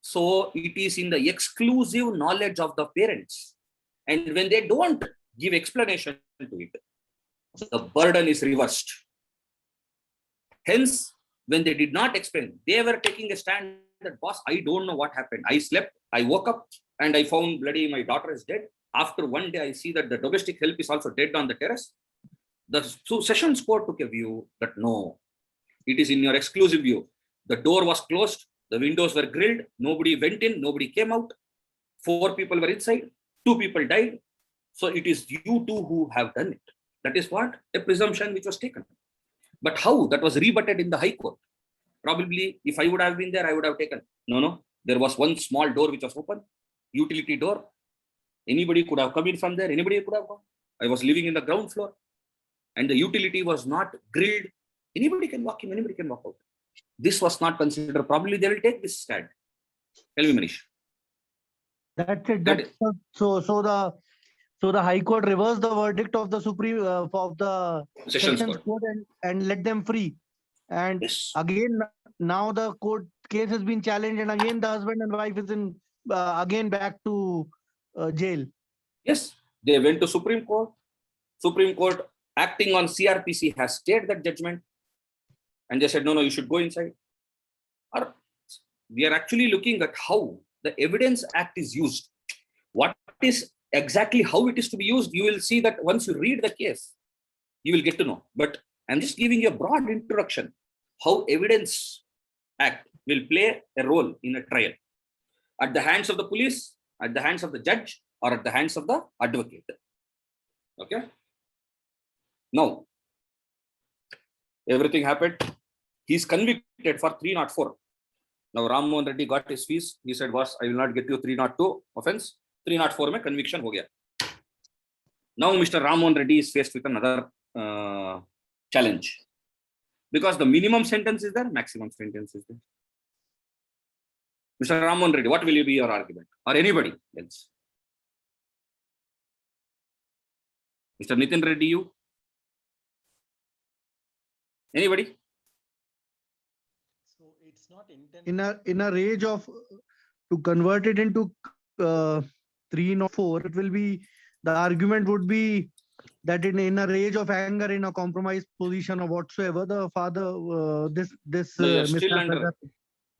So it is in the exclusive knowledge of the parents. And when they don't give explanation to it, the burden is reversed. Hence, when they did not explain, they were taking a stand that, boss, I don't know what happened. I slept, I woke up, and I found bloody my daughter is dead. After one day, I see that the domestic help is also dead on the terrace. The Sessions Court took a view that no, it is in your exclusive view. The door was closed, the windows were grilled, nobody went in, nobody came out. 4 people were inside, 2 people died. So it is you 2 who have done it. That is what a presumption which was taken. But how? That was rebutted in the High Court. Probably, if I would have been there, I would have taken. No. There was one small door which was open, utility door. Anybody could have come in from there. Anybody could have gone. I was living in the ground floor, and the utility was not grilled. Anybody can walk in. Anybody can walk out. This was not considered. Probably they will take this stand. Tell me, Manish. That's it. So the High Court reversed the verdict of the Sessions Court and let them free. And Yes. again, now the court case has been challenged, and again the husband and wife is in again back to jail. Yes, they went to Supreme Court. Supreme Court, acting on CRPC, has stayed that judgment, and they said, no, you should go inside. Or we are actually looking at how the Evidence Act is used. What is exactly how it is to be used? You will see that once you read the case, you will get to know. But I'm just giving you a broad introduction how Evidence Act will play a role in a trial at the hands of the police, at the hands of the judge, or at the hands of the advocate. Okay. Now, everything happened. He's convicted for 304. Now, Ram Mohan Reddy got his fees. He said, boss, I will not get you 302 offense. 304 mein conviction ho gaya. Now, Mr. Ram Mohan Reddy is faced with another challenge. Because the minimum sentence is there, maximum sentence is there. Mr. Ram Mohan Reddy, what will be your argument? Or anybody else? Mr. Nitin Reddy, you? Anybody? So it's not intended. In a rage of to convert it into 304, it will be, the argument would be that in a rage of anger, in a compromised position or whatsoever, the father No, you're still under,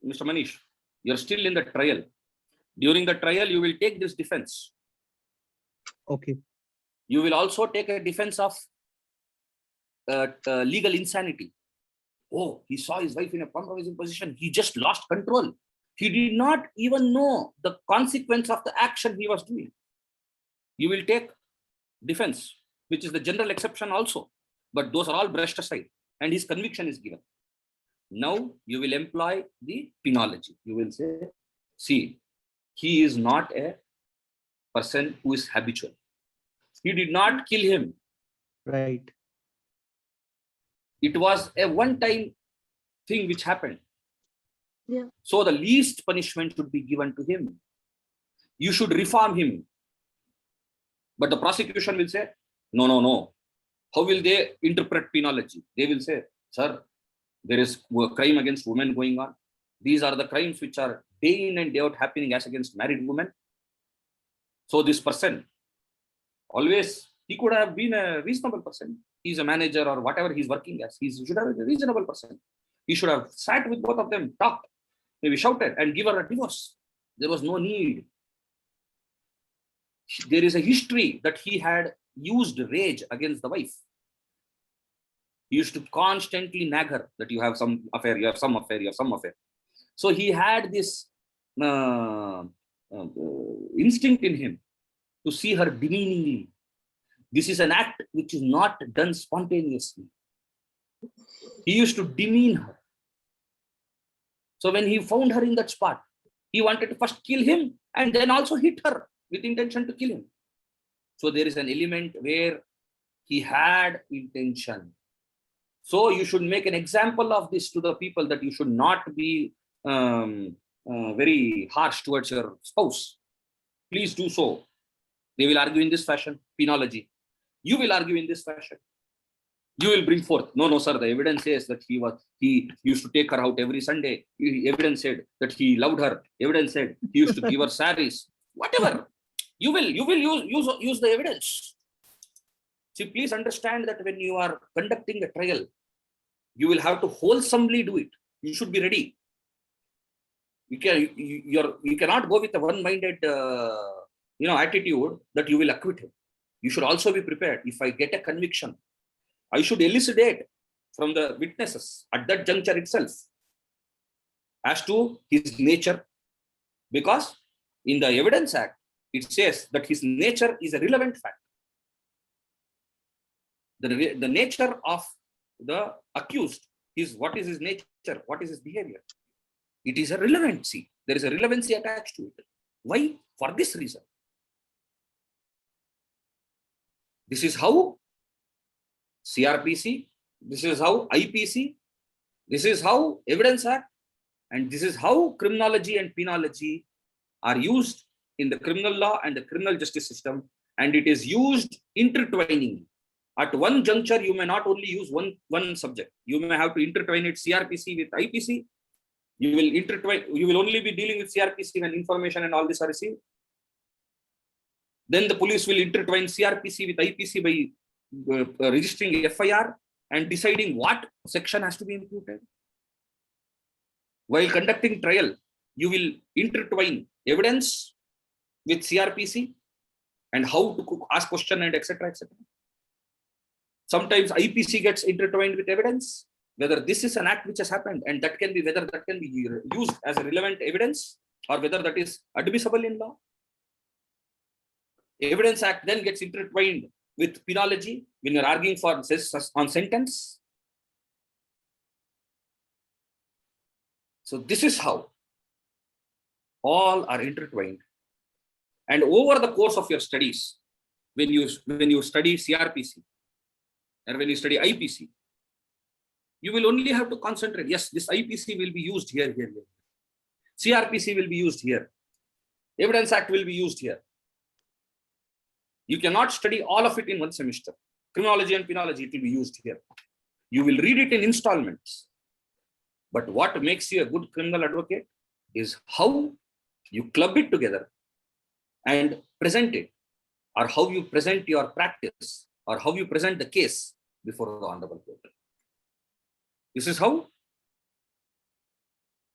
Mr. Manish, you're still in the trial. During the trial, you will take this defense. Okay. You will also take a defense of legal insanity. Oh, he saw his wife in a compromising position. He just lost control. He did not even know the consequence of the action he was doing. You will take defense, which is the general exception also. But those are all brushed aside, and his conviction is given. Now you will employ the penology. You will say, see, he is not a person who is habitual. He did not kill him. Right. It was a one-time thing which happened. Yeah. So the least punishment should be given to him. You should reform him. But the prosecution will say, no. How will they interpret penology? They will say, sir, there is a crime against women going on. These are the crimes which are day in and day out happening as against married women. So this person, always, he could have been a reasonable person. He's a manager or whatever he's working as. He should have been a reasonable person. He should have sat with both of them, talked, maybe shouted and give her a divorce. There was no need. There is a history that he had used rage against the wife. He used to constantly nag her that you have some affair, you have some affair, you have some affair. So he had this instinct in him to see her demeaningly. This is an act which is not done spontaneously. He used to demean her. So when he found her in that spot, he wanted to first kill him and then also hit her with intention to kill him. So there is an element where he had intention. So you should make an example of this to the people, that you should not be very harsh towards your spouse. Please do so. They will argue in this fashion, penology. You will argue in this fashion. You will bring forth, no, sir, the evidence says that he used to take her out every Sunday. Evidence said that he loved her. Evidence said he used to give her saris. Whatever. You will use the evidence. See, please understand that when you are conducting a trial, you will have to wholesomely do it. You should be ready. You cannot go with a one-minded attitude that you will acquit him. You should also be prepared. If I get a conviction, I should elucidate from the witnesses at that juncture itself as to his nature, because in the Evidence Act, it says that his nature is a relevant fact. The nature of the accused is what is his nature, what is his behavior. It is a relevancy. There is a relevancy attached to it. Why? For this reason. This is how CRPC, this is how IPC, this is how Evidence Act, and this is how criminology and penology are used in the criminal law and the criminal justice system, and it is used intertwining. At one juncture, you may not only use one subject. You may have to intertwine it CRPC with IPC. You will only be dealing with CRPC when information and all this are received. Then the police will intertwine CRPC with IPC by registering FIR and deciding what section has to be imputed. While conducting trial, you will intertwine evidence with CRPC and how to ask question and etc. etc. Sometimes IPC gets intertwined with evidence, whether this is an act which has happened, and that can be whether that can be used as a relevant evidence or whether that is admissible in law. Evidence Act then gets intertwined with penology when you're arguing for on sentence. So this is how all are intertwined. And over the course of your studies, when you study CRPC and when you study IPC, you will only have to concentrate. Yes, this IPC will be used here. CRPC will be used here. Evidence Act will be used here. You cannot study all of it in one semester. Criminology and penology, it will be used here. You will read it in installments. But what makes you a good criminal advocate is how you club it together and present it, or how you present your practice, or how you present the case before the honorable court. This is how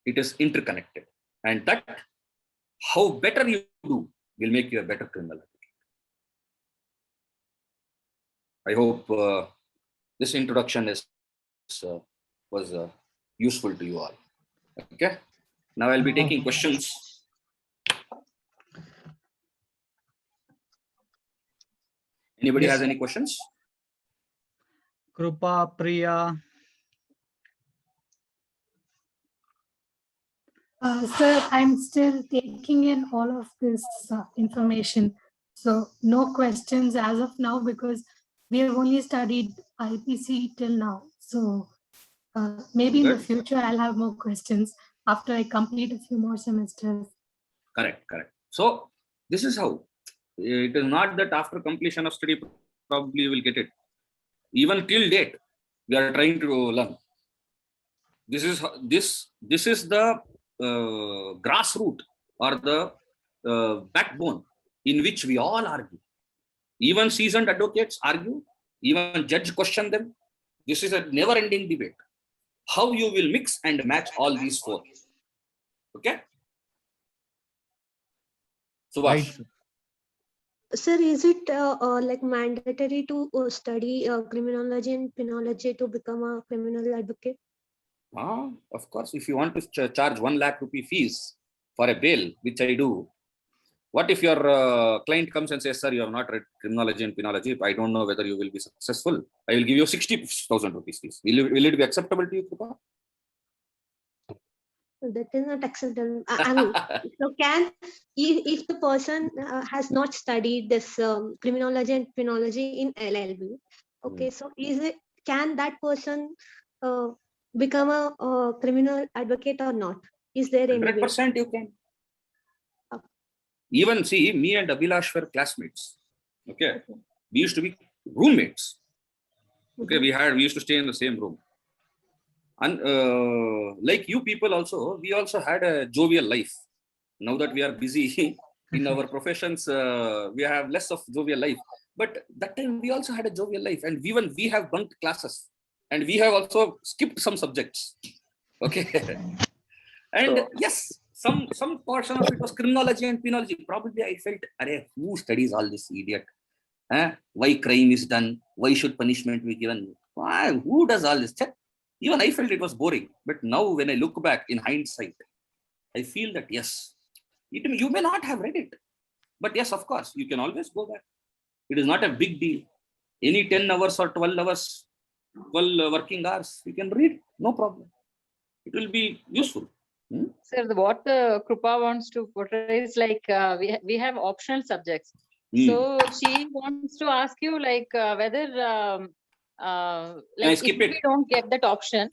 it is interconnected. And that, how better you do, will make you a better criminal advocate. I hope this introduction was useful to you all. Okay. Now I'll be taking questions. Anybody has any questions? Krupa, Priya. Sir, I'm still taking in all of this information. So no questions as of now, because we have only studied IPC till now. So maybe in the future, I'll have more questions after I complete a few more semesters. Correct. So this is how. It is not that after completion of study, probably you will get it. Even till date, we are trying to learn. This is the grassroots or the backbone in which we all argue. Even seasoned advocates argue, even judge question them. This is a never-ending debate. How you will mix and match all these four. Okay? So, Right. Sir, is it like mandatory to study criminology and penology to become a criminal advocate? Of course, if you want to charge 1 lakh rupee fees for a bail, which I do, what if your client comes and says, sir, you have not read criminology and penology, I don't know whether you will be successful. I will give you 60,000 rupees fees. Will it be acceptable to you, Krupa? That is not acceptable. I mean, so if the person has not studied this criminology and penology in LLB, okay, so can that person become a criminal advocate or not? Is there any way? 100% you can. Okay. Even see, me and Abhilash were classmates. Okay. We used to be roommates. Okay, we used to stay in the same room. And like you people also, we also had a jovial life. Now that we are busy in our professions, we have less of jovial life. But that time we also had a jovial life, and even we have bunked classes, and we have also skipped some subjects. Okay, and yes, some portion of it was criminology and penology. Probably I felt, who studies all this idiot? Why crime is done? Why should punishment be given? Who does all this? Even I felt it was boring. But now when I look back in hindsight, I feel that yes, you may not have read it. But yes, of course, you can always go back. It is not a big deal. Any 10 hours or 12 hours, 12 working hours, you can read, no problem. It will be useful. Sir, what Krupa wants to portray is like we have optional subjects. So she wants to ask you like whether like if we don't get that option,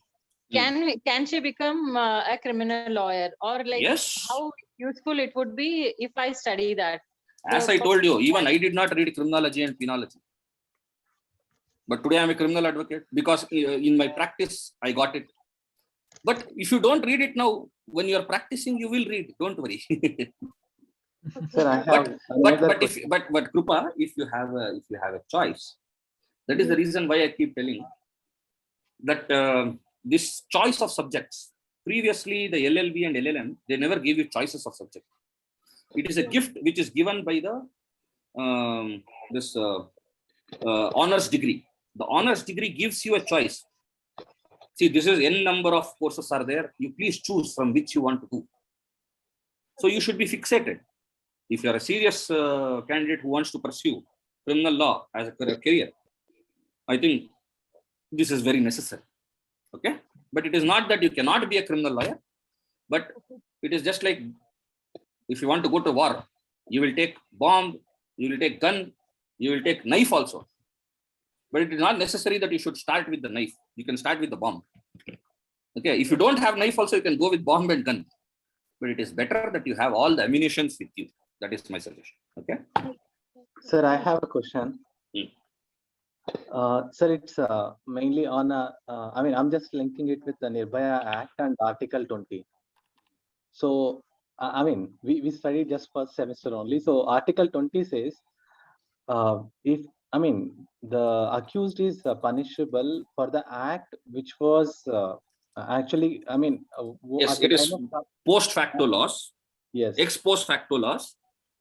can she become a criminal lawyer, or like how useful it would be if I study that? As I told you, even I did not read criminology and penology. But today I am a criminal advocate because in my practice, I got it. But if you don't read it now, when you are practicing, you will read. Don't worry. Sir, I have but Krupa, if you have a choice, that is the reason why I keep telling that this choice of subjects. Previously, the LLB and LLM, they never gave you choices of subjects. It is a gift which is given by the honors degree. The honors degree gives you a choice. See, this is n number of courses are there. You please choose from which you want to do. So you should be fixated. If you are a serious candidate who wants to pursue criminal law as a career, I think this is very necessary. Okay, but it is not that you cannot be a criminal lawyer, but it is just like if you want to go to war, you will take bomb, you will take gun, you will take knife also. But it is not necessary that you should start with the knife. You can start with the bomb. Okay, if you don't have knife also, you can go with bomb and gun. But it is better that you have all the ammunitions with you. That is my suggestion. Okay. Sir, I have a question. Sir, it's mainly on I mean, I'm just linking it with the Nirbhaya Act and Article 20. So, I mean, we studied just first semester only. So, Article 20 says, if, I mean, the accused is punishable for the act which was actually, I mean, yes, it is post facto laws. Yes. Ex post facto laws.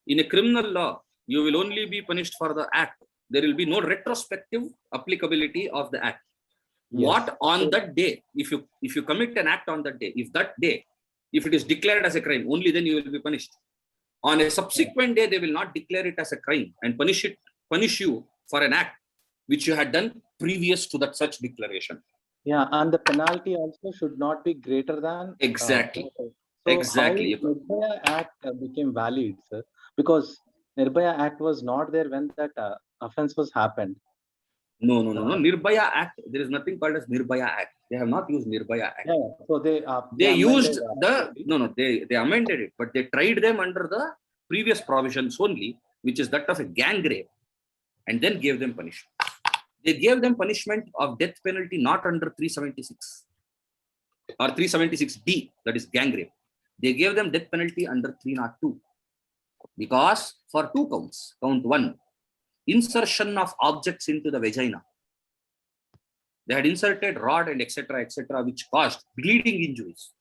In a criminal law, you will only be punished for the act. There will be no retrospective applicability of the act. Yes. What on that day, if you commit an act on that day, if it is declared as a crime, only then you will be punished. On a subsequent day, they will not declare it as a crime and punish you for an act which you had done previous to that such declaration. Yeah, and the penalty also should not be greater than exactly. So exactly. How Nirbhaya Act became valid, sir? Because Nirbhaya Act was not there when that offense was happened. No. Nirbhaya Act. There is nothing called as Nirbhaya Act. They have not used Nirbhaya Act. Yeah. So they used they amended it, but they tried them under the previous provisions only, which is that of a gang rape, and then gave them punishment. They gave them punishment of death penalty not under 376 or 376D, that is gang rape. They gave them death penalty under 302 because for 2 counts. Count 1, insertion of objects into the vagina. They had inserted rod and etc., which caused bleeding injuries.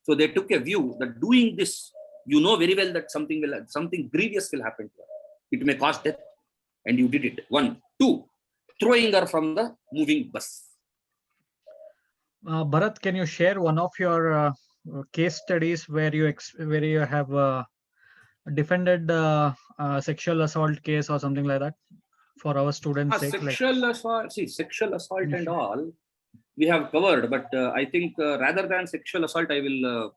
So they took a view that doing this, you know very well that something grievous will happen to her. it may cause death, and you did it. 1. 2, throwing her from the moving bus. Bharat, can you share one of your case studies where you have defended sexual assault case or something like that for our students' sake? Sexual assault, sexual assault and all we have covered, but I think rather than sexual assault, I will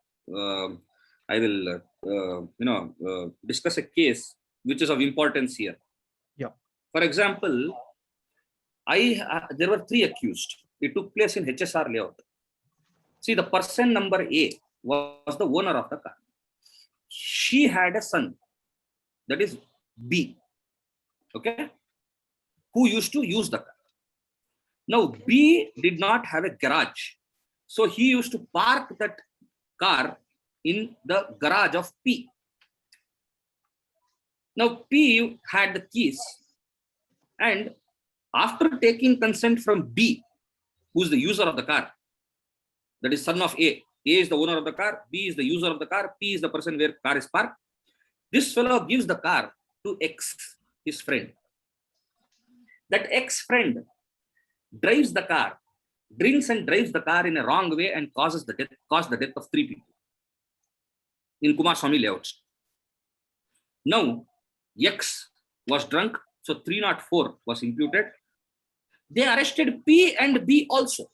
discuss a case which is of importance here. Yeah. For example, there were 3 accused. It took place in HSR layout. See, the person number A was the owner of the car. She had a son, that is B, okay, who used to use the car. Now, B did not have a garage, so he used to park that car in the garage of P. Now, P had the keys, and after taking consent from B, who is the user of the car, that is son of A. A is the owner of the car, B is the user of the car, P is the person where car is parked. This fellow gives the car to X, his friend. That X friend drives the car, drinks and drives the car in a wrong way and caused the death of 3 people in Kumaraswamy layouts. Now, X was drunk, so 304 was imputed. They arrested P and B also.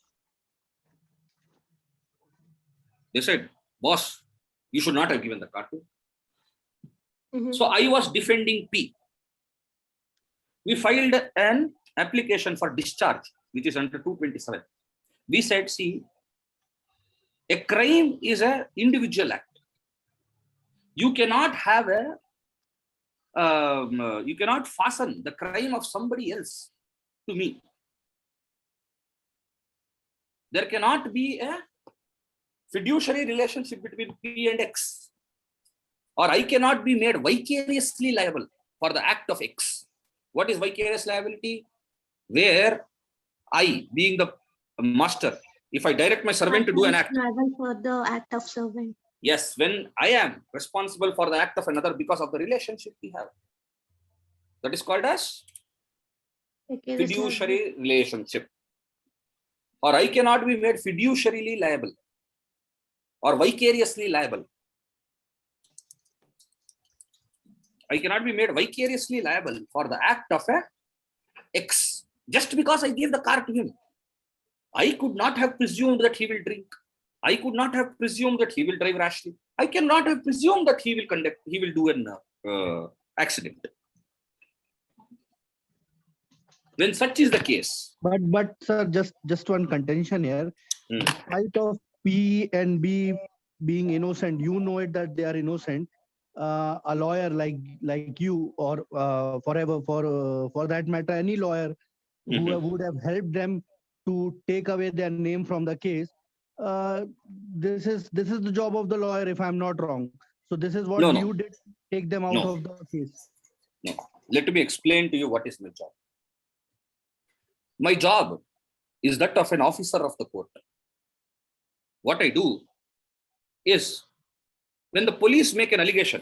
They said, boss, you should not have given the car to. So I was defending P. We filed an application for discharge, which is under 227. We said, see, a crime is an individual act. You cannot have you cannot fasten the crime of somebody else to me. There cannot be a fiduciary relationship between P and X, or I cannot be made vicariously liable for the act of X. What is vicarious liability? Where I, being the master, if I direct my servant to do an act, liable for the act of servant. yes, when I am responsible for the act of another because of the relationship we have, that is called as fiduciary relationship. Or I cannot be made fiduciarily liable or vicariously liable. I cannot be made vicariously liable for the act of a X just because I gave the car to him. I could not have presumed that he will drink. I could not have presumed that he will drive rashly. I cannot have presumed that he will do an accident. When such is the case. But sir, just one contention here. In spite of P and B being innocent, you know it that they are innocent. A lawyer like you, or for that matter, any lawyer who would have helped them to take away their name from the case. This is the job of the lawyer, if I'm not wrong. So this is what you did, take them out of the case. No. Let me explain to you what is my job. My job is that of an officer of the court. What I do is, when the police make an allegation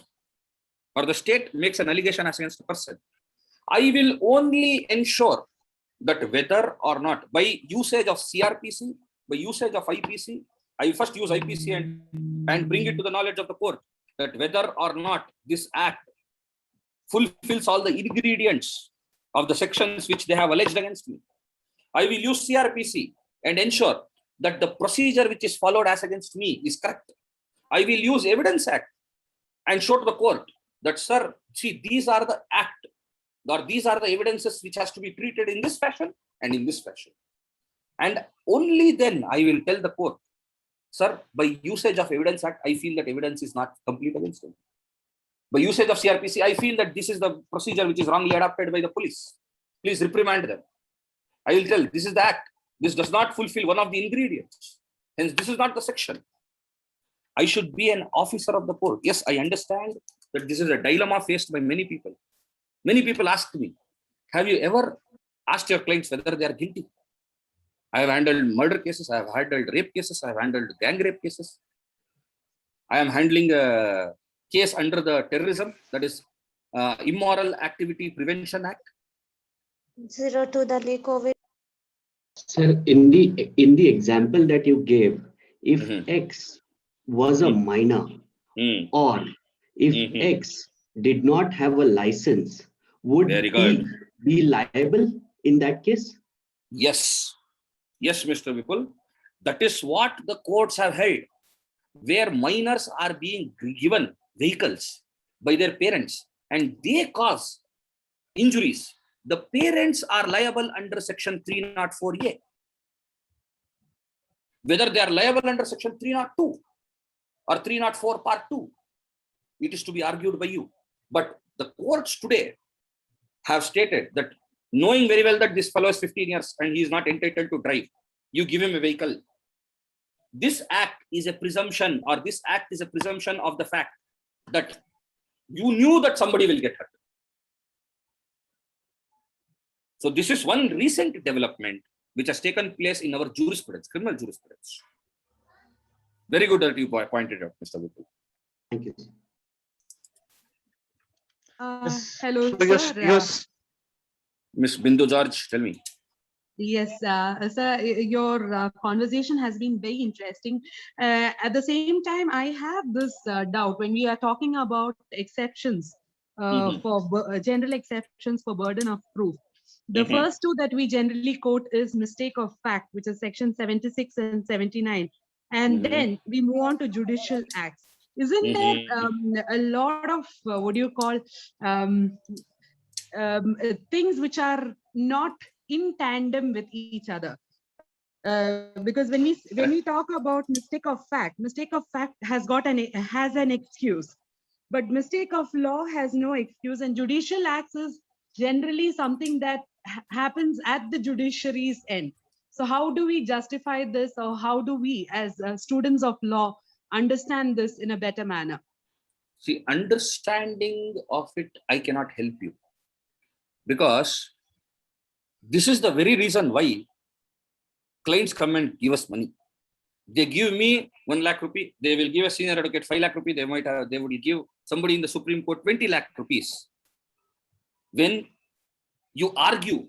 or the state makes an allegation against a person, I will only ensure that whether or not, by usage of CRPC, by usage of IPC, I first use IPC and bring it to the knowledge of the court, that whether or not this act fulfills all the ingredients of the sections which they have alleged against me. I will use CRPC and ensure that the procedure which is followed as against me is correct. I will use Evidence Act and show to the court that, sir, see, these are the act, or these are the evidences which has to be treated in this fashion and in this fashion. And only then I will tell the court, sir, by usage of Evidence Act, I feel that evidence is not complete against him. By usage of CRPC, I feel that this is the procedure which is wrongly adopted by the police. Please reprimand them. I will tell, this is the act. This does not fulfill one of the ingredients. Hence, this is not the section. I should be an officer of the court. Yes, I understand that this is a dilemma faced by many people. Many people ask me, have you ever asked your clients whether they are guilty? I have handled murder cases. I have handled rape cases. I have handled gang rape cases. I am handling a case under the terrorism, that is Immoral Activity Prevention Act. 02 Delhi COVID. Sir, in the example that you gave, if X was a minor, or if X did not have a license, would Very he good. be liable in that case? Yes. Yes, Mr. Vipul. That is what the courts have held, where minors are being given vehicles by their parents and they cause injuries. The parents are liable under section 304A. Whether they are liable under section 302 or 304 part 2, it is to be argued by you. But the courts today have stated that, knowing very well that this fellow is 15 years and he is not entitled to drive, you give him a vehicle. This act is a presumption, or this act is a presumption of the fact that you knew that somebody will get hurt. So this is one recent development which has taken place in our jurisprudence, criminal jurisprudence. Very good that you pointed out, Mr. Vipul. Thank you. Hello, So sir. yes. Ms. Bindu George, tell me. Yes, sir, your conversation has been very interesting. At the same time, I have this doubt when we are talking about exceptions for general exceptions for burden of proof. The first two that we generally quote is mistake of fact, which is section 76 and 79. And then we move on to judicial acts. Isn't there a lot of, what do you call, things which are not in tandem with each other? Because when we talk about mistake of fact has an excuse, but mistake of law has no excuse, and judicial acts is generally something that happens at the judiciary's end. So how do we justify this, or how do we as students of law understand this in a better manner? See, understanding of it, I cannot help you, because this is the very reason why clients come and give us money. They give me 1 lakh rupee, they will give a senior advocate 5 lakh rupee, they would give somebody in the Supreme Court 20 lakh rupees. When you argue,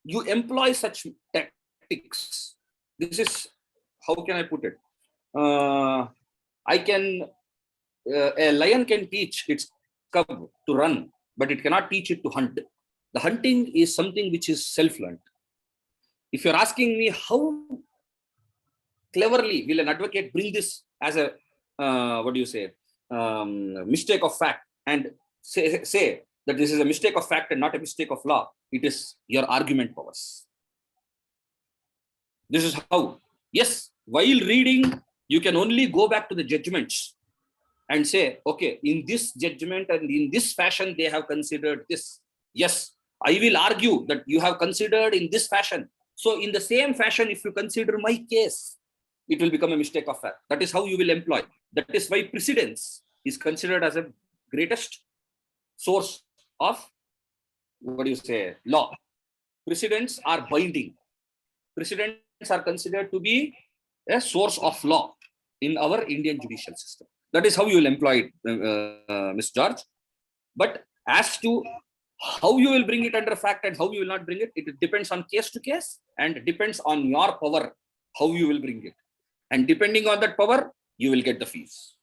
you employ such tactics. This is, how can I put it? A lion can teach its cub to run, but it cannot teach it to hunt. The hunting is something which is self-learned. If you're asking me how cleverly will an advocate bring this as a, mistake of fact, and say that this is a mistake of fact and not a mistake of law, it is your argument powers. This is how. Yes, while reading, you can only go back to the judgments and say, okay, in this judgment and in this fashion, they have considered this. Yes, I will argue that you have considered in this fashion. So in the same fashion, if you consider my case, it will become a mistake of fact. That is how you will employ. That is why precedence is considered as a greatest source of, law. Precedents are binding. Precedents are considered to be a source of law in our Indian judicial system. That is how you will employ it, Ms. George. But as to how you will bring it under fact and how you will not bring it, it depends on case to case, and it depends on your power, how you will bring it. And depending on that power, you will get the fees.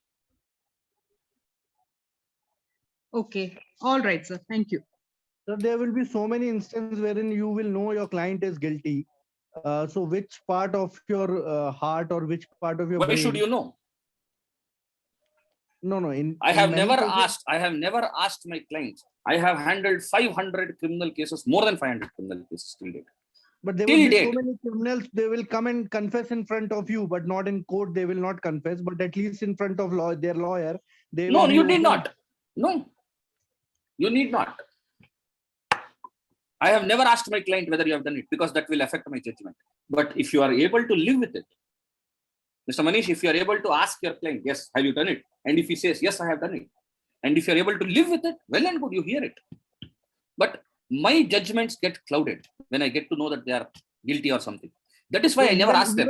Okay. All right, sir. Thank you. So there will be so many instances wherein you will know your client is guilty. So which part of your heart or which part of your Why brain? should you know? No. I have never asked my clients. I have handled 500 criminal cases, more than 500 criminal cases till date. But there will be so many criminals, they will come and confess in front of you, but not in court. They will not confess, but at least in front of their lawyer. No, you need not. No, you need not. I have never asked my client whether you have done it, because that will affect my judgment. But if you are able to live with it, Mr. Manish, if you are able to ask your client, yes, have you done it? And if he says, yes, I have done it. And if you are able to live with it, well and good, you hear it. But my judgments get clouded when I get to know that they are guilty or something. That is why I never ask them.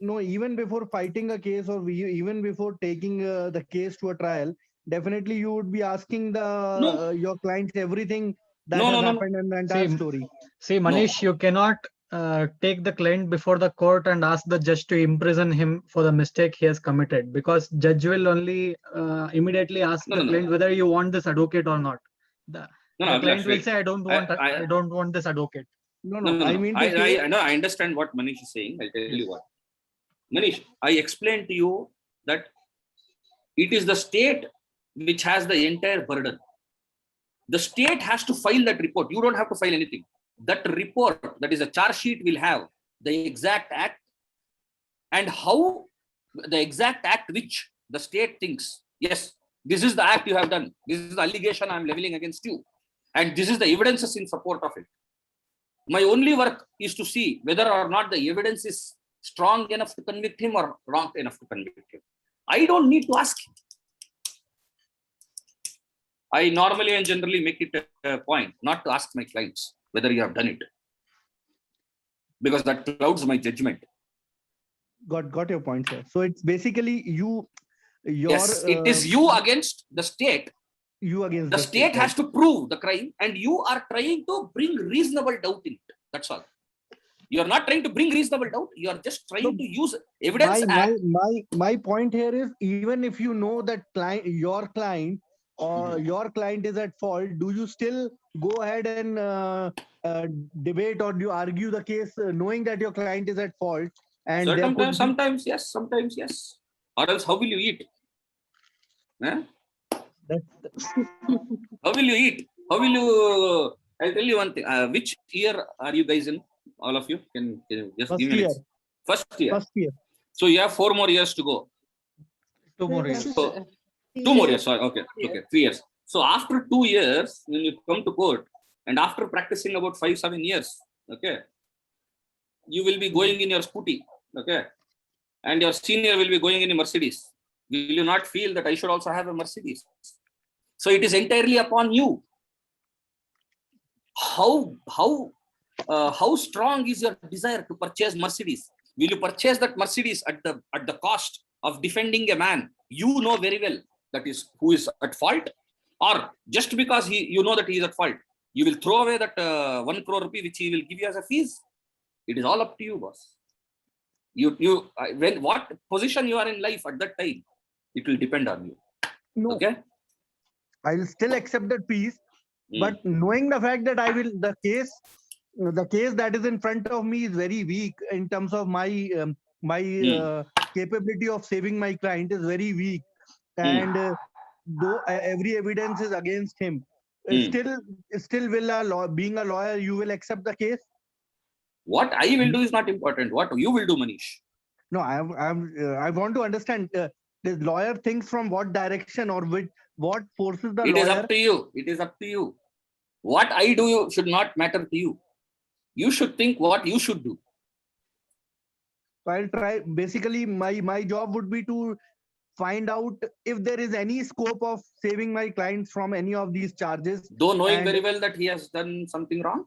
Even before fighting a case, or even before taking the case to a trial, definitely you would be asking the No. your clients everything that No, has no, no, no. happened in the entire story. See, Manish, you cannot take the client before the court and ask the judge to imprison him for the mistake he has committed, because judge will only immediately ask No, the no, no. client whether you want this advocate or not. The, No, the no, client Abhilash, will wait. say, I don't want this advocate. No, No, no, I no. mean to say, I know, I understand what Manish is saying. I'll tell you what. Manish, I explained to you that it is the state which has the entire burden. The state has to file that report. You don't have to file anything. That report, that is a charge sheet, will have the exact act and how the exact act which the state thinks, yes, this is the act you have done. This is the allegation I'm leveling against you. And this is the evidences in support of it. My only work is to see whether or not the evidence is strong enough to convict him or wrong enough to convict him. I don't need to ask him. I normally and generally make it a point not to ask my clients whether you have done it, because that clouds my judgment. got your point, sir. So it's basically your Yes, it is you against the state. You against The state has to prove the crime, and you are trying to bring reasonable doubt in it. That's all. You are not trying to bring reasonable doubt. You are just trying to use evidence. My point here is, even if you know that your client is at fault, do you still go ahead and debate, or do you argue the case knowing that your client is at fault? And Sometimes yes, sometimes yes. Or else, how will you eat? Huh? How will you eat? How will you? I'll tell you one thing. Which year are you guys in? All of you? Can you just give me First year. First year. So you have 4 more years to go. 2 more years. So, 2 more years. Sorry. Okay. 3 years. So after 2 years, when you come to court, and after practicing about 5-7 years, okay, you will be going in your scooty, okay, and your senior will be going in a Mercedes. Will you not feel that I should also have a Mercedes? So it is entirely upon you. How strong is your desire to purchase Mercedes? Will you purchase that Mercedes at the cost of defending a man you know very well that is who is at fault, or just because you know that he is at fault, you will throw away that 1 crore rupee which he will give you as a fees? It is all up to you, boss. When what position you are in life at that time, it will depend on you. No. Okay. I'll still accept that piece, but knowing the fact that the case that is in front of me is very weak in terms of my capability of saving my client is very weak, and though every evidence is against him, still will being a lawyer, you will accept the case? What I will do is not important. What you will do, Manish? No, I want to understand. The lawyer thinks from what direction, or what forces the lawyer? It is up to you. It is up to you. What I do should not matter to you. You should think what you should do. I'll try. Basically, my job would be to find out if there is any scope of saving my clients from any of these charges. Though knowing very well that he has done something wrong?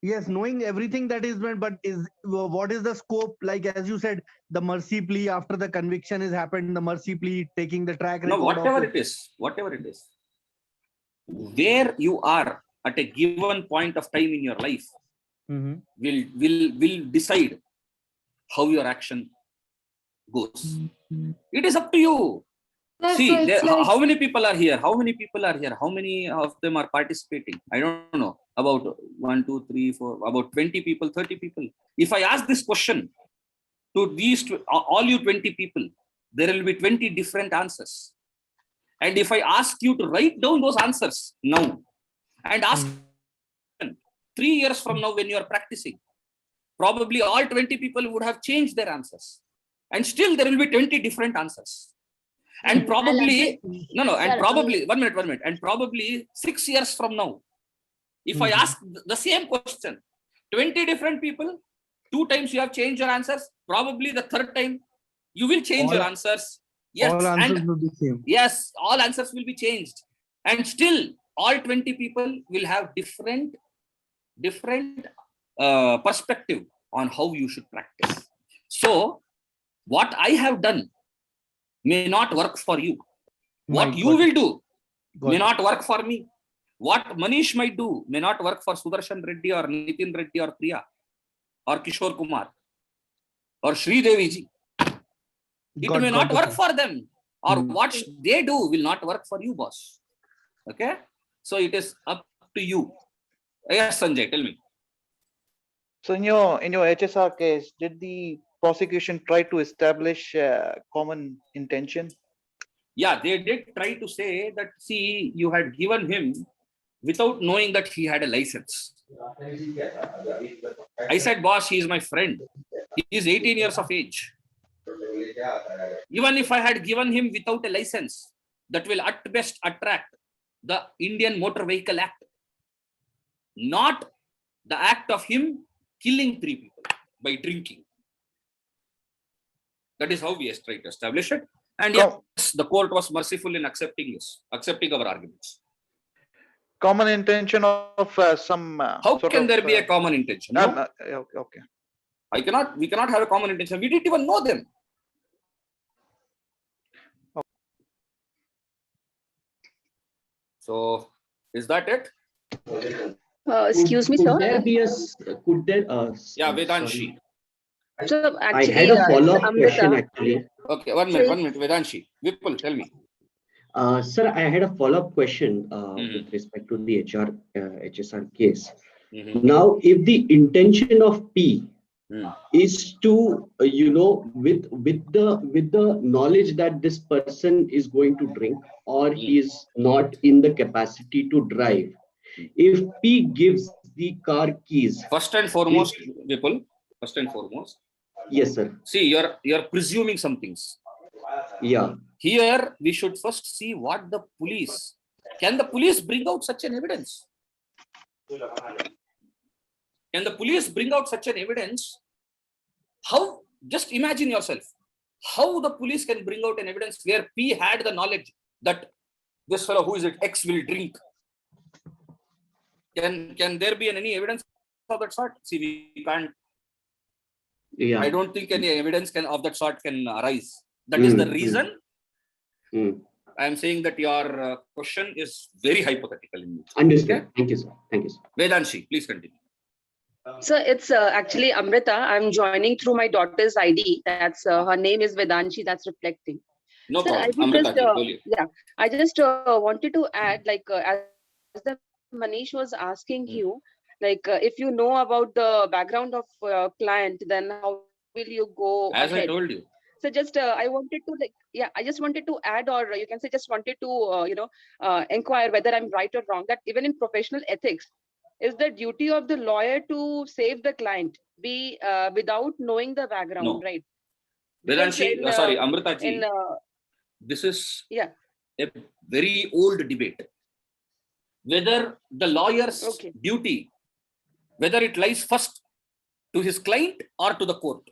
Yes, knowing everything that is meant, but what is the scope? Like, as you said, the mercy plea after the conviction has happened, the mercy plea, taking the track record. No, whatever it is, where you are at a given point of time in your life will decide how your action goes. It is up to you. See, how many people are here? How many of them are participating? I don't know. About 1, 2, 3, 4, about 20 people, 30 people. If I ask this question to all you 20 people, there will be 20 different answers. And if I ask you to write down those answers now and ask 3 years from now when you are practicing, probably all 20 people would have changed their answers. And still there will be 20 different answers. And probably, one minute. And probably 6 years from now, if I ask the same question, 20 different people, 2 times you have changed your answers, probably the 3rd time you will change your answers. Yes, all answers will be same. Yes, all answers will be changed. And still, all 20 people will have different perspective on how you should practice. So, what I have done may not work for you. What My you God. will do Got may it. not work for me. What Manish might do may not work for Sudarshan Reddy or Nitin Reddy or Priya or Kishore Kumar or Sri Devi ji. It may not the work point. for them, or Hmm. what they do will not work for you, boss. Okay, so it is up to you. Yes, Sanjay, tell me. So in your HSR case, did the prosecution try to establish common intention? Yeah, they did try to say that, see, you had given him without knowing that he had a license. I said, boss, he is my friend. He is 18 years of age. Even if I had given him without a license, that will at best attract the Indian Motor Vehicle Act, not the act of him killing 3 people by drinking. That is how we tried to establish it. And yes, the court was merciful in accepting our arguments. Common intention of some. How can there be a common intention? No? Okay. We cannot have a common intention. We didn't even know them. So, is that it? Excuse me, sir. Could there be a, could there, Yeah, Vedanshi. So I actually, had a follow-up question Amrita, actually. Okay, one minute, Vedanshi. Vipul, tell me. Sir, I had a follow-up question with respect to the HSR case. Now, if the intention of P is to, with the knowledge that this person is going to drink or he is not in the capacity to drive, if P gives the car keys. First and foremost, Vipul. First and foremost. Yes, sir. See, you're presuming some things. Yeah. Here, we should first see what the police. Can the police bring out such an evidence? Can the police bring out such an evidence? How? Just imagine yourself. How the police can bring out an evidence where P had the knowledge that this fellow, who is it, X, will drink. Can there be any evidence of that sort? See, we can't. Yeah. I don't think any evidence of that sort can arise. That is the reason I am saying that your question is very hypothetical in nature. Understood. Okay? Thank you, sir. Thank you, sir. Vedanshi, please continue. so it's actually Amrita. I'm joining through my daughter's ID. That's her name is Vedanshi. That's reflecting. No Sir, problem. I Amrita, just, yeah, I just wanted to add, like, as the Manish was asking you, like, if you know about the background of client, then how will you go As ahead? I told you. So just I wanted to, like, yeah, I just wanted to add, or you can say just wanted to inquire whether I'm right or wrong, that even in professional ethics, is the duty of the lawyer to save the client be without knowing the background, No. right? Vedanshi, sorry, Amrita ji. This is a very old debate. Whether the lawyer's duty, whether it lies first to his client or to the court.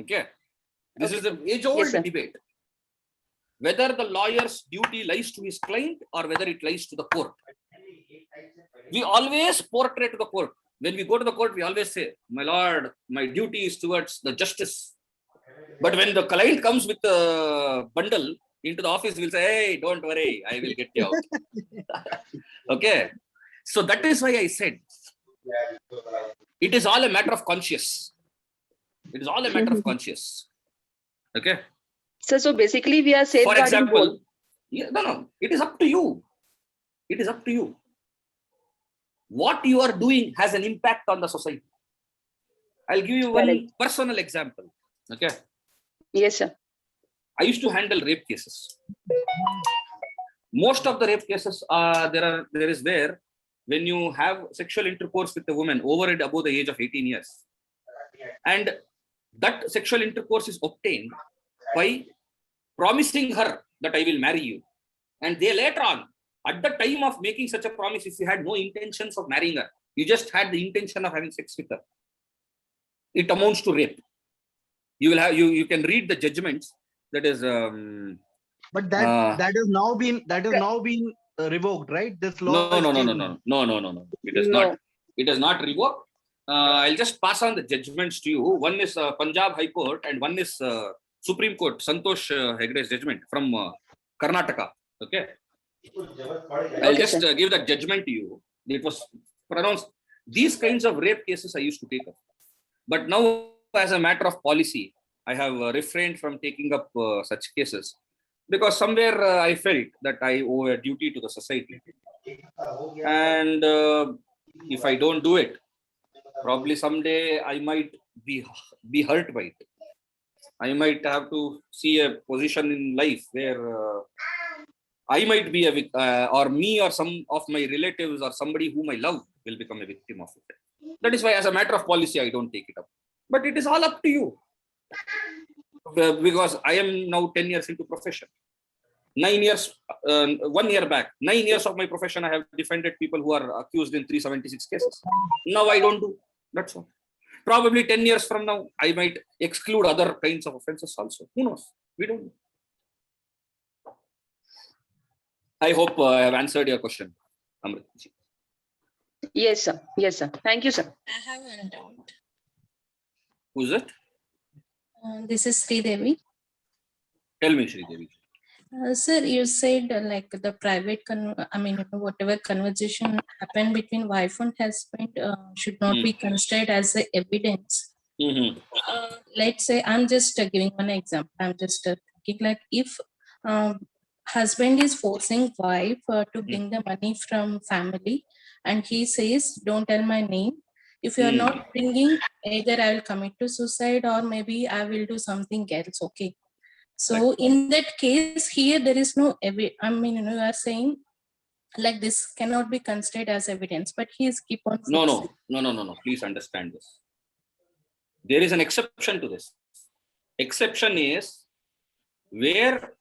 Okay. This is an age-old debate. Whether the lawyer's duty lies to his client or whether it lies to the court. We always portray to the court. When we go to the court, we always say, my lord, my duty is towards the justice. But when the client comes with a bundle into the office, we'll say, hey, don't worry, I will get you out. Okay. So that is why I said, it is all a matter of conscience. It is all a matter of conscience. Okay. So basically we are For safeguarding example, both. no, it is up to you. It is up to you. What you are doing has an impact on the society. I'll give you one personal example. Okay. Yes, sir. I used to handle rape cases. Most of the rape cases there is where when you have sexual intercourse with a woman over and above the age of 18 years, and that sexual intercourse is obtained by promising her that I will marry you, and they later on, at the time of making such a promise, if you had no intentions of marrying her, you just had the intention of having sex with her, it amounts to rape. You will have you can read the judgments. That is. But that is now been revoked, right? This law. No. It is not. It is not revoked. I'll just pass on the judgments to you. One is Punjab High Court and one is Supreme Court, Santosh Hegde's judgment from Karnataka. Okay. I'll just give that judgment to you. It was pronounced. These kinds of rape cases I used to take up. But now, as a matter of policy, I have refrained from taking up such cases because somewhere I felt that I owe a duty to the society. And if I don't do it, probably someday I might be hurt by it. I might have to see a position in life where I might be or me or some of my relatives or somebody whom I love will become a victim of it. That is why, as a matter of policy, I don't take it up. But it is all up to you. Because I am now 10 years into profession. 9 years, 1 year back, 9 years of my profession, I have defended people who are accused in 376 cases. Now I don't do. That's all. Probably 10 years from now, I might exclude other kinds of offenses also. Who knows? We don't know. I hope I have answered your question, Amrit. Yes, sir. Yes, sir. Thank you, sir. I have one doubt. Who's it? This is Sridevi. Tell me, Sridevi. Sir, you said like the private, whatever conversation happened between wife and husband should not be considered as the evidence. Let's say, I'm just giving one example. I'm just thinking like if husband is forcing wife to bring the money from family and he says, don't tell my name. If you are not bringing, either I will commit to suicide or maybe I will do something else. Okay. So in that case here, there is no, you are saying like this cannot be considered as evidence, but he is keep on. No. Please understand this. There is an exception to this. Exception is where,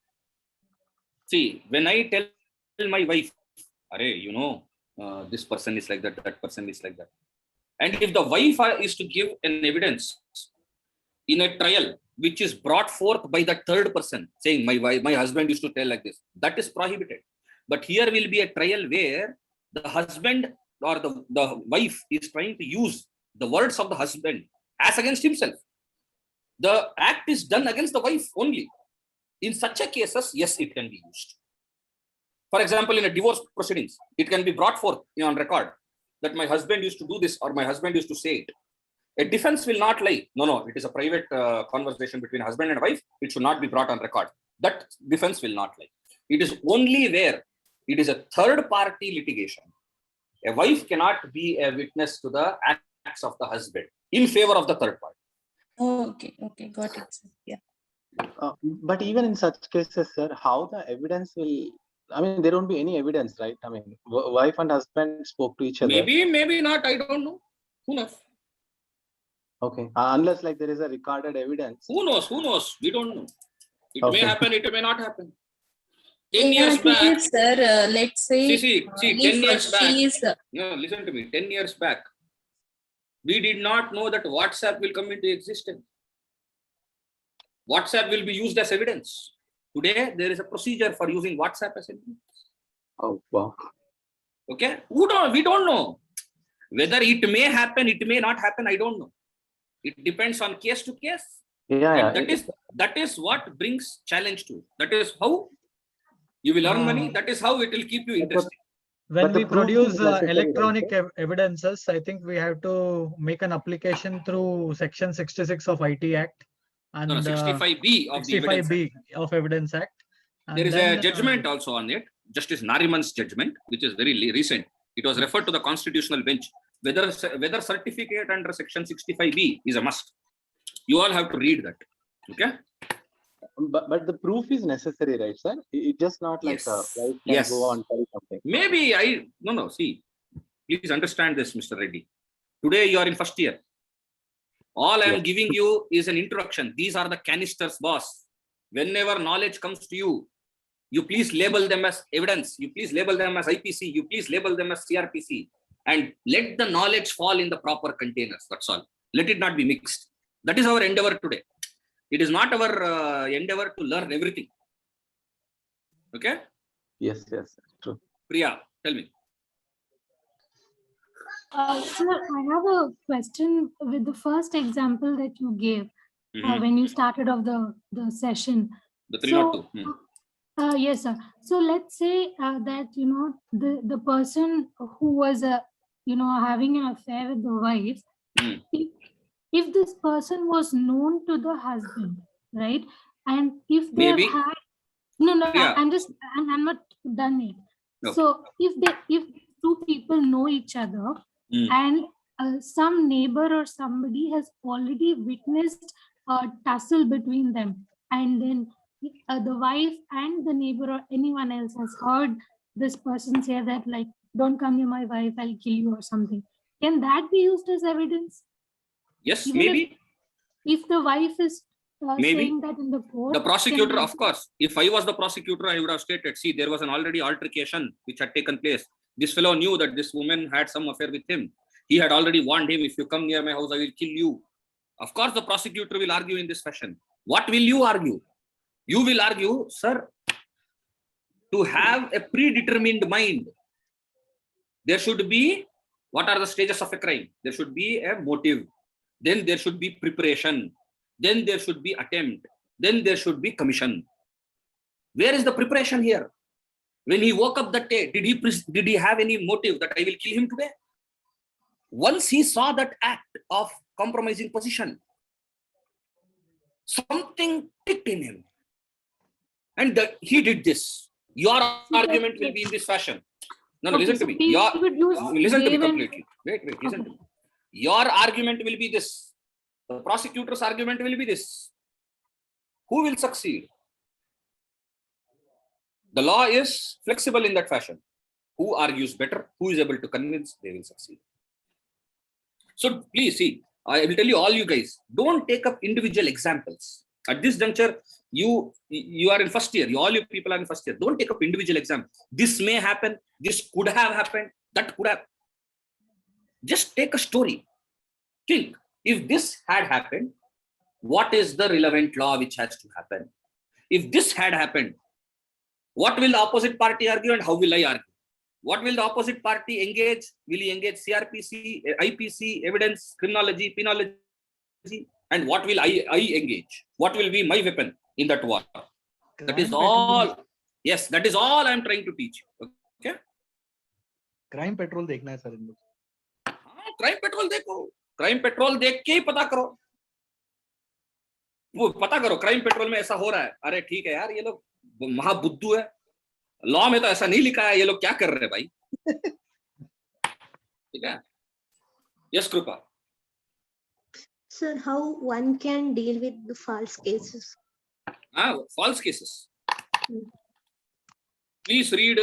see, when I tell my wife, this person is like that person is like that. And if the wife is to give an evidence in a trial, which is brought forth by the third person, saying my husband used to tell like this, that is prohibited. But here will be a trial where the husband or the wife is trying to use the words of the husband as against himself. The act is done against the wife only. In such a cases, yes, it can be used. For example, in a divorce proceedings, it can be brought forth on record that my husband used to do this or my husband used to say it. A defense will not lie. No, it is a private conversation between husband and wife. It should not be brought on record. That defense will not lie. It is only where it is a third party litigation. A wife cannot be a witness to the acts of the husband in favor of the third party. Oh, okay, got it. Yeah. But even in such cases, sir, how the evidence will, there won't be any evidence, right? Wife and husband spoke to each other. Maybe not. I don't know. Who knows? Okay. Unless like there is a recorded evidence. Who knows? We don't know. It may happen, it may not happen. 10 years back. Yes, sir, let's say. See, 10 years back. Listen to me. 10 years back, we did not know that WhatsApp will come into existence. WhatsApp will be used as evidence. Today, there is a procedure for using WhatsApp as evidence. Oh, wow. Okay. We don't know. Whether it may happen, it may not happen, I don't know. It depends on case to case. Yeah. That is what brings challenge to it. That is how you will earn money. That is how it will keep you interested. When we produce electronic evidences, I think we have to make an application through Section 66 of IT Act and 65B of the Evidence Act. And there is a judgment also on it, Justice Nariman's judgment, which is very recent. It was referred to the constitutional bench. Whether certificate under Section 65B is a must. You all have to read that. Okay. But the proof is necessary, right, sir? It's just not like yes. Go on tell something. Maybe see, please understand this, Mr. Reddy. Today you are in first year. All I am giving you is an introduction. These are the canisters, boss. Whenever knowledge comes to you, you please label them as evidence. You please label them as IPC. You please label them as CRPC. And let the knowledge fall in the proper containers. That's all. Let it not be mixed. That is our endeavor today. It is not our endeavor to learn everything. Okay? Yes, true. Priya, tell me. Sir, I have a question with the first example that you gave. when you started off the session. The 302. Yes, sir. So let's say that, you know, the person who was, you know, having an affair with the wife, if this person was known to the husband, right? And if they Maybe. have had, no, Yeah. I'm not done yet. Okay. So if two people know each other and some neighbor or somebody has already witnessed a tussle between them, and then the wife and the neighbor or anyone else has heard this person say that, like, don't come near my wife, I'll kill you or something. Can that be used as evidence? Yes, Even maybe. If the wife is Maybe. saying that in the court. The prosecutor, can of course, if I was the prosecutor, I would have stated, see, there was an already altercation which had taken place. This fellow knew that this woman had some affair with him. He had already warned him, if you come near my house, I will kill you. Of course, the prosecutor will argue in this fashion. What will you argue? You will argue, sir, to have a predetermined mind, there should be, what are the stages of a crime? There should be a motive. Then there should be preparation. Then there should be attempt. Then there should be commission. Where is the preparation here? When he woke up that day, did he have any motive that I will kill him today? Once he saw that act of compromising position, something ticked in him. And he did this. Your argument will be in this fashion. No, Okay, listen so to me. Listen Listen to me completely. Wait, listen to me. Your argument will be this. The prosecutor's argument will be this. Who will succeed? The law is flexible in that fashion. Who argues better, who is able to convince, they will succeed. So please see, I will tell you, all you guys, don't take up individual examples. At this juncture, you are in first year, all you people are in first year. Don't take up individual examples. This may happen, this could have happened, that could have. Just take a story. Think, if this had happened, what is the relevant law which has to happen? If this had happened, what will the opposite party argue and how will I argue? What will the opposite party engage? Will he engage CRPC, IPC, evidence, criminology, penology? And what will I engage? What will be my weapon in that war? That is all. Yes, that is all I am trying to teach you. Okay? Crime Patrol देखना है sir इन लोग. Crime Patrol देखो. Crime Patrol देख के ही पता करो. वो पता करो Crime Patrol में ऐसा हो रहा है. अरे ठीक है यार, ये लोग महाबुद्धू है. लॉ में तो ऐसा नहीं लिखा है, ये लोग क्या कर रहे हैं भाई? ठीक है? Yes, Krupa. Sir, how one can deal with the false cases? False cases. Please read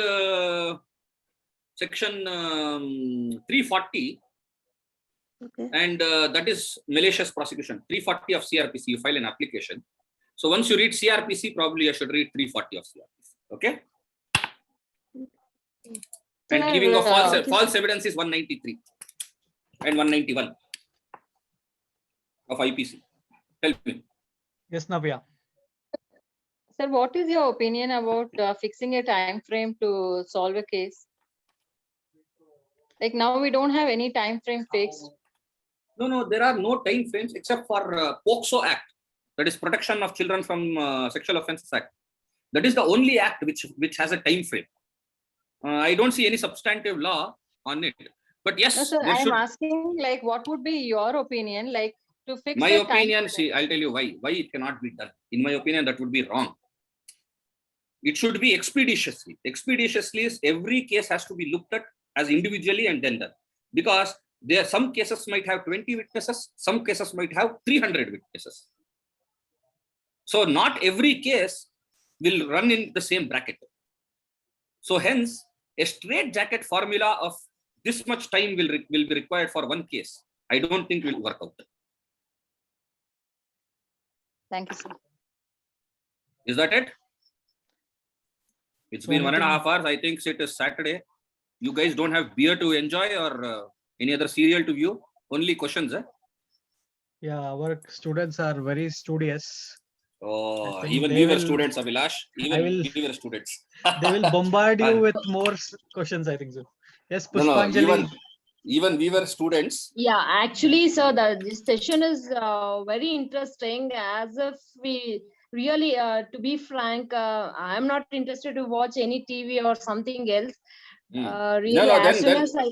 section 340. Okay. And that is malicious prosecution. 340 of CRPC, you file an application. So once you read CRPC, probably I should read 340 of CRPC. Okay? And giving of false evidence is 193 and 191 of IPC. Tell me. Yes, Navya. Sir, what is your opinion about fixing a time frame to solve a case? Like now we don't have any time frame fixed. No, there are no time frames except for POCSO Act, that is Protection of Children from Sexual Offences Act. That is the only act which has a time frame. I don't see any substantive law on it. But yes, No, sir, I am asking, like, what would be your opinion, like, to fix my the time opinion, frame? see, I'll tell you why it cannot be done. In my opinion, that would be wrong. It should be expeditiously. Expeditiously is every case has to be looked at as individually and then done. Because there some cases might have 20 witnesses, some cases might have 300 witnesses. So not every case will run in the same bracket. So hence, a straitjacket formula of this much time will be required for one case. I don't think will work out. Thank you, sir. Is that it? It's been 1.5 hours. I think it is Saturday. You guys don't have beer to enjoy or any other serial to view? Only questions, eh? Yeah, our students are very studious. Oh, think even they we were will- students, Abhilash. Even we were students. They will bombard you with more questions, I think so. Yes, No, Pushpanjali. Even we were students. Yeah, actually, so this session is very interesting. As if we really, to be frank, I'm not interested to watch any TV or something else. Really, No, as soon then as I,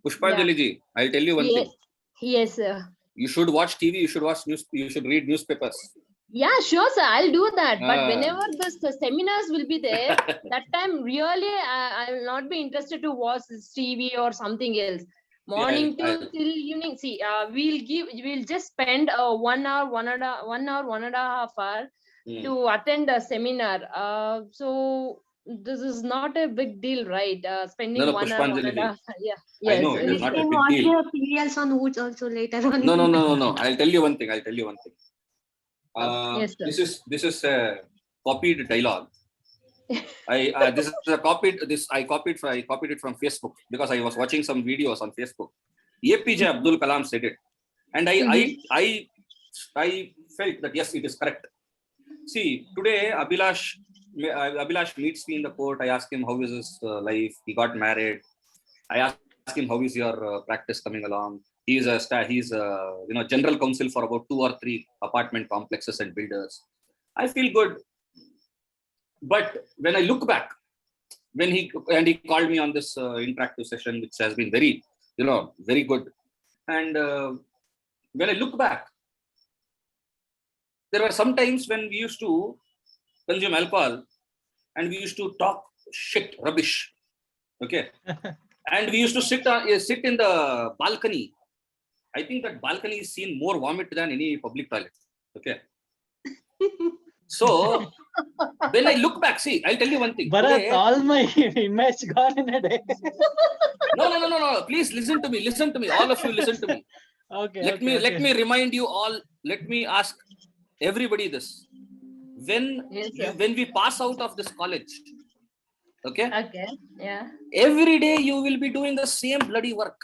Pushpanjali ji, I'll tell you one thing. Yes, sir. You should watch TV. You should watch news. You should read newspapers. Yeah, sure, sir. I'll do that. But whenever the seminars will be there, that time really I will not be interested to watch this TV or something else. Morning till evening. See, we'll just spend 1 hour, 1.5 hour to attend a seminar. So this is not a big deal, right? Spending No, 1 hour, 1.5 hour. Yeah. I Yes. know it is not a big watch deal. your serials on Woods also later on. No. I'll tell you one thing. Yes, sir. This is a copied dialogue. I copied it from Facebook because I was watching some videos on Facebook. APJ Abdul Kalam said it, and I felt that yes, it is correct. See, today Abhilash meets me in the court. I ask him how is his life. He got married. I ask him how is your practice coming along. He's general counsel for about 2 or 3 apartment complexes and builders. I feel good, but when I look back, he called me on this interactive session, which has been very good. And when I look back, there were some times when we used to consume alcohol and we used to talk shit, rubbish. Okay. And we used to sit in the balcony. I think that balcony is seen more vomit than any public toilet. Okay. So when I look back, see, I'll tell you one thing. Bharat, all my image gone in a day. No. Please listen to me. All of you listen to me. Okay. Let me remind you all. Let me ask everybody this. When we pass out of this college, okay? Yeah. Every day you will be doing the same bloody work.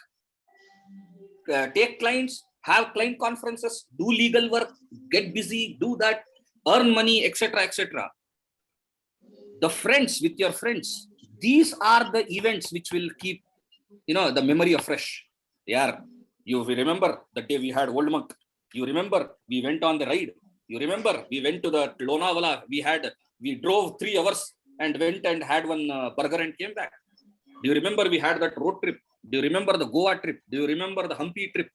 Take clients, have client conferences, do legal work, get busy, do that, earn money, etc., etc. The friends with your friends, these are the events which will keep, the memory afresh. Yeah, you remember the day we had Old Monk. You remember we went on the ride. You remember we went to the Lonavala. We drove 3 hours and went and had one burger and came back. Do you remember we had that road trip? Do you remember the Goa trip? Do you remember the Hampi trip?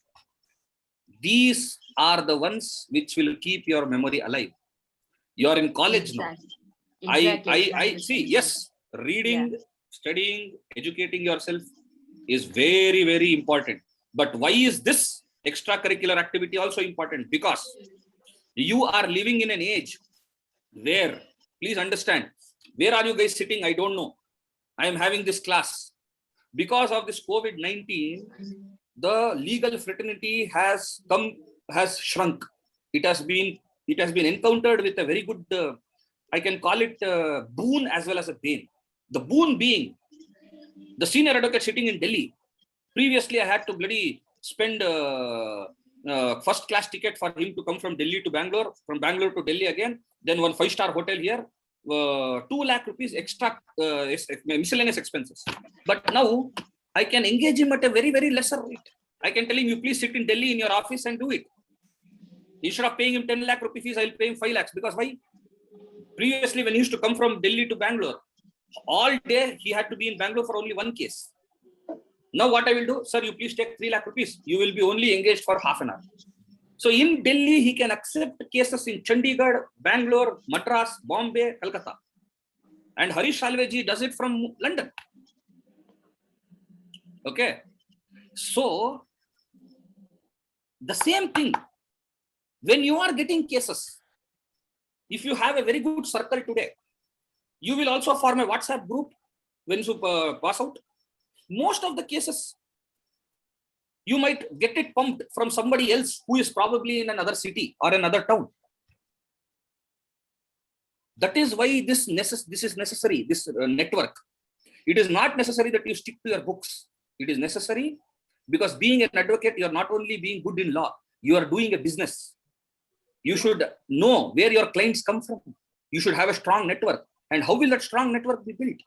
These are the ones which will keep your memory alive. You are in college now. I see, yes, reading, studying, educating yourself is very, very important. But why is this extracurricular activity also important? Because you are living in an age where, please understand, where are you guys sitting? I don't know. I am having this class. Because of this COVID-19, the legal fraternity has shrunk. It has been encountered with a very good, I can call it boon as well as a bane. The boon being the senior advocate sitting in Delhi. Previously, I had to bloody spend first class ticket for him to come from Delhi to Bangalore, from Bangalore to Delhi again, then one 5-star hotel here, 2 lakh rupees extra miscellaneous expenses. But now I can engage him at a very, very lesser rate. I can tell him, you please sit in Delhi in your office and do it. Instead of paying him 10 lakh rupee fees, I'll pay him 5 lakhs. Because why? Previously, when he used to come from Delhi to Bangalore, all day he had to be in Bangalore for only 1 case. Now what I will do, sir, you please take 3 lakh rupees. You will be only engaged for half an hour. So in Delhi, he can accept cases in Chandigarh, Bangalore, Madras, Bombay, Calcutta. And Harish Salveji does it from London. Okay. So the same thing, when you are getting cases, if you have a very good circle today, you will also form a WhatsApp group when you pass out. Most of the cases, you might get it pumped from somebody else who is probably in another city or another town. That is why this is necessary, this network. It is not necessary that you stick to your books. It is necessary because being an advocate, you are not only being good in law, you are doing a business. You should know where your clients come from. You should have a strong network. And how will that strong network be built?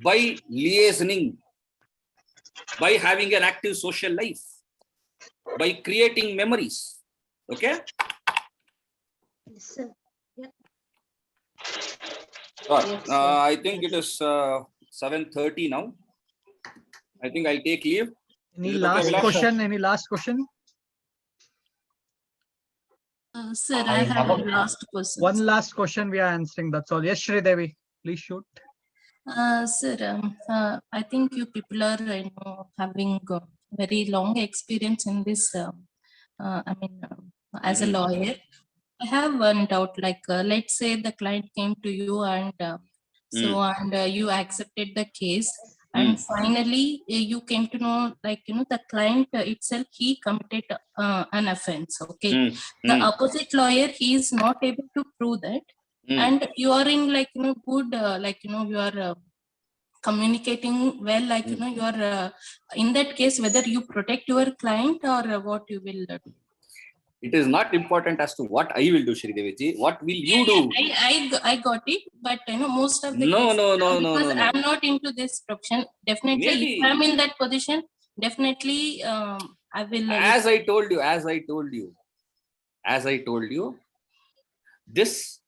By liaisoning by having an active social life, by creating memories. Okay? Yes, sir. Yeah. Right. I think it is 7:30 now. I think I'll take leave. Any Is it okay, last Vilash? question? Any last question? Sir, I have a last question. One last question we are answering. That's all. Yes, Shri Devi, please shoot. Sir, I think you people are having very long experience in this. As a lawyer, I have one doubt. Like, let's say the client came to you and you accepted the case, and finally you came to know, like, the client itself, he committed an offense. Okay, the opposite lawyer, he is not able to prove that, and you are in, like, good, you are communicating well, like, you are in that case, whether you protect your client or what you will do. It is not important as to what I will do, Shri Devi ji. What will you do? I got it, but most of the No, cases, no. because I'm not into this profession. Definitely, Maybe. if I'm in that position, definitely I will. As I told you, this,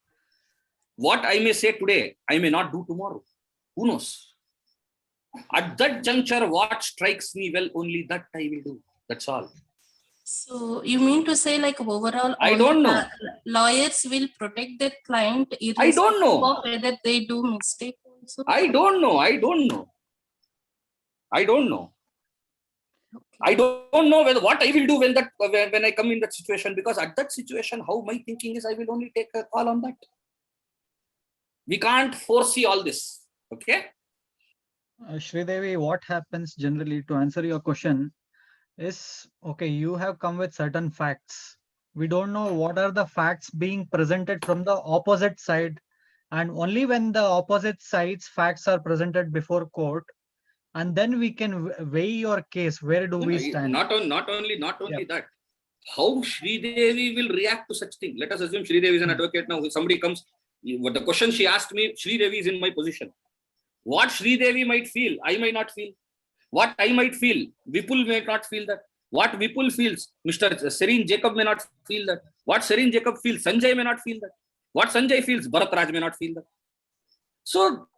what I may say today, I may not do tomorrow. Who knows? At that juncture, what strikes me well, only that I will do. That's all. So you mean to say, like, overall, I all don't the know. lawyers will protect their client I don't know. irrespective of whether they do mistake also? I don't know. I don't know whether what I will do when I come in that situation, because at that situation, how my thinking is, I will only take a call on that. We can't foresee all this. Okay. Shri Devi, what happens generally, to answer your question, is, okay, you have come with certain facts. We don't know what are the facts being presented from the opposite side, and only when the opposite side's facts are presented before court, and then we can weigh your case. Where do we stand? Not only that. How Shri Devi will react to such thing? Let us assume Shri Devi is an advocate now. If somebody comes, the question she asked me, Shri Devi is in my position. What Shri Devi might feel, I might not feel. What I might feel, Vipul may not feel that. What Vipul feels, Mr. Serene Jacob may not feel that. What Serene Jacob feels, Sanjay may not feel that. What Sanjay feels, Bharat Raj may not feel that. So,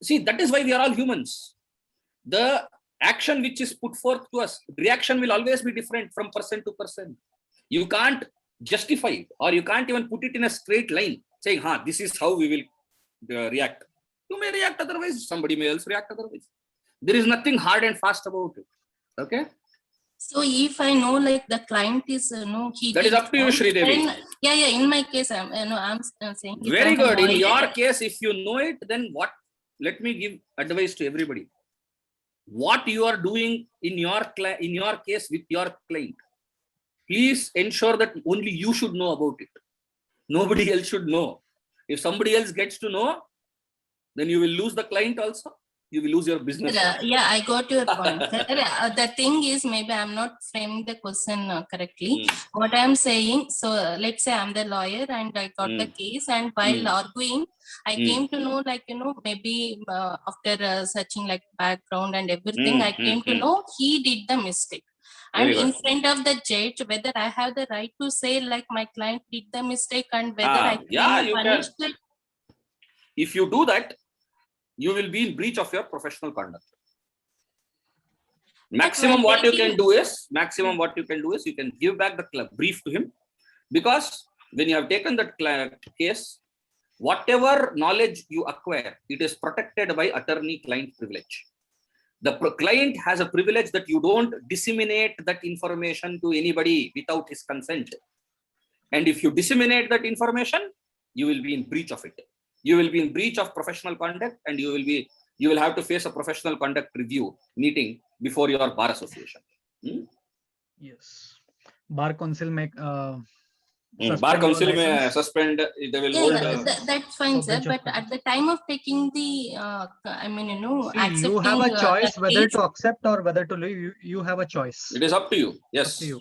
see, that is why we are all humans. The action which is put forth to us, reaction will always be different from person to person. You can't justify it, or you can't even put it in a straight line, saying, this is how we will react. You may react otherwise, somebody may else react otherwise. There is nothing hard and fast about it. Okay? So if I know, like, the client is, he that is up to you, Shri Devi. Yeah, in my case, I'm saying. Very good. In your case, if you know it, then what? Let me give advice to everybody. What you are doing in your case with your client, please ensure that only you should know about it. Nobody else should know. If somebody else gets to know, then you will lose the client also. You will lose your business. Yeah, I got your point. The thing is, maybe I'm not framing the question correctly. What I'm saying, so let's say I'm the lawyer and I got the case, and while arguing, I came to know, like, maybe after searching, like, background and everything, I came to know he did the mistake. And in front of the judge, whether I have the right to say, like, my client did the mistake, and whether I can punish it. If you do that, you will be in breach of your professional conduct. Maximum what you can do is, you can give back the brief to him, because when you have taken that case, whatever knowledge you acquire, it is protected by attorney-client privilege. The client has a privilege that you don't disseminate that information to anybody without his consent. And if you disseminate that information, you will be in breach of it. You will be in breach of professional conduct, and you will have to face a professional conduct review meeting before your bar association. Yes. Bar council may bar council may suspend. They will hold. That's fine, sir. But at the time of taking the, accepting, you have a choice whether to accept or whether to leave. You have a choice. It is up to you. Yes. Up to you.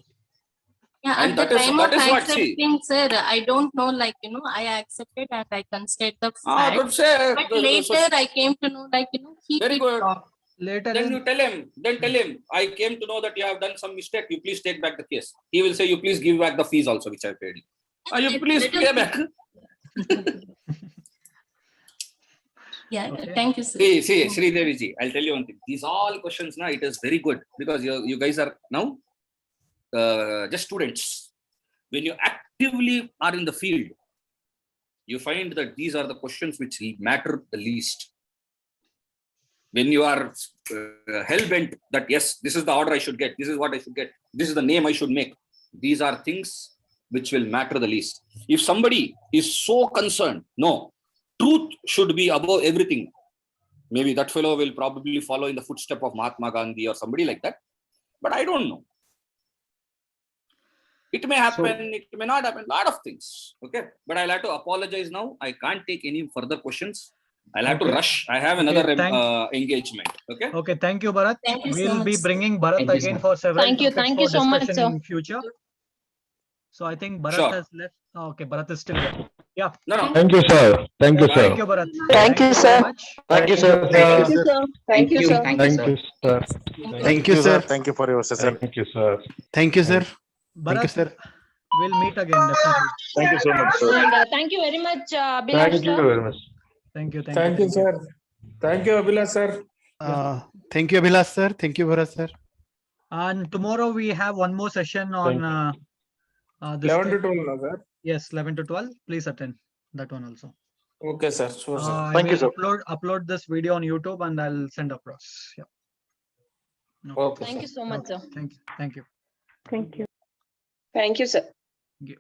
Yeah, and at the time of accepting, sir, I don't know, like, I accepted and I considered the fact. But later I came to know, like, he very did good. wrong. Later Then in, you tell him, I came to know that you have done some mistake. You please take back the case. He will say, you please give back the fees also, which I paid. Or you please pay back. Yeah, Okay. thank you, sir. See, Sri Devi ji, I'll tell you one thing. These all questions now, it is very good because you guys are now just students. When you actively are in the field, you find that these are the questions which matter the least. When you are hell-bent that, yes, this is the order I should get, this is what I should get, this is the name I should make, these are things which will matter the least. If somebody is so concerned, no, truth should be above everything, maybe that fellow will probably follow in the footstep of Mahatma Gandhi or somebody like that. But I don't know. It may happen, it may not happen, a lot of things. Okay. But I'll have to apologize now. I can't take any further questions. I'll have to rush. I have another engagement. Okay. Okay. Thank you, Bharat. Thank you so We'll much, be sir. bringing Bharat Thank you, again sir. for several Thank you topics so for much, discussion sir. in future. So I think Bharat Sure. has left. Okay, Bharat is still there. Yeah. No. Thank you, sir. Thank you, Thank sir. you, Bharat. Thank you, very sir. much. Thank you, sir. Thank you, sir. Thank you, sir. Thank you, sir. Thank you, sir. Thank you for your session. Thank you, sir. Thank you, sir. Thank you, Bharat, sir. we'll meet again definitely. Thank you so much, sir. And thank you very much, Abhilash, Thank you sir. very much. Thank you. Thank you, sir. Thank you, Abhilash, sir. Thank you, Abhilash, sir. Thank you, Bharat, sir. And tomorrow we have one more session on this 11 to 12, no, sir. Yes, 11 to 12. Please attend that one also. Okay, sir. Sure, sir. I Thank you, will sir. upload this video on YouTube and I'll send across. Yeah. No. Okay, Thank you so much, sir. Thank you. Thank you. Thank you. Thank you, sir. Thank you.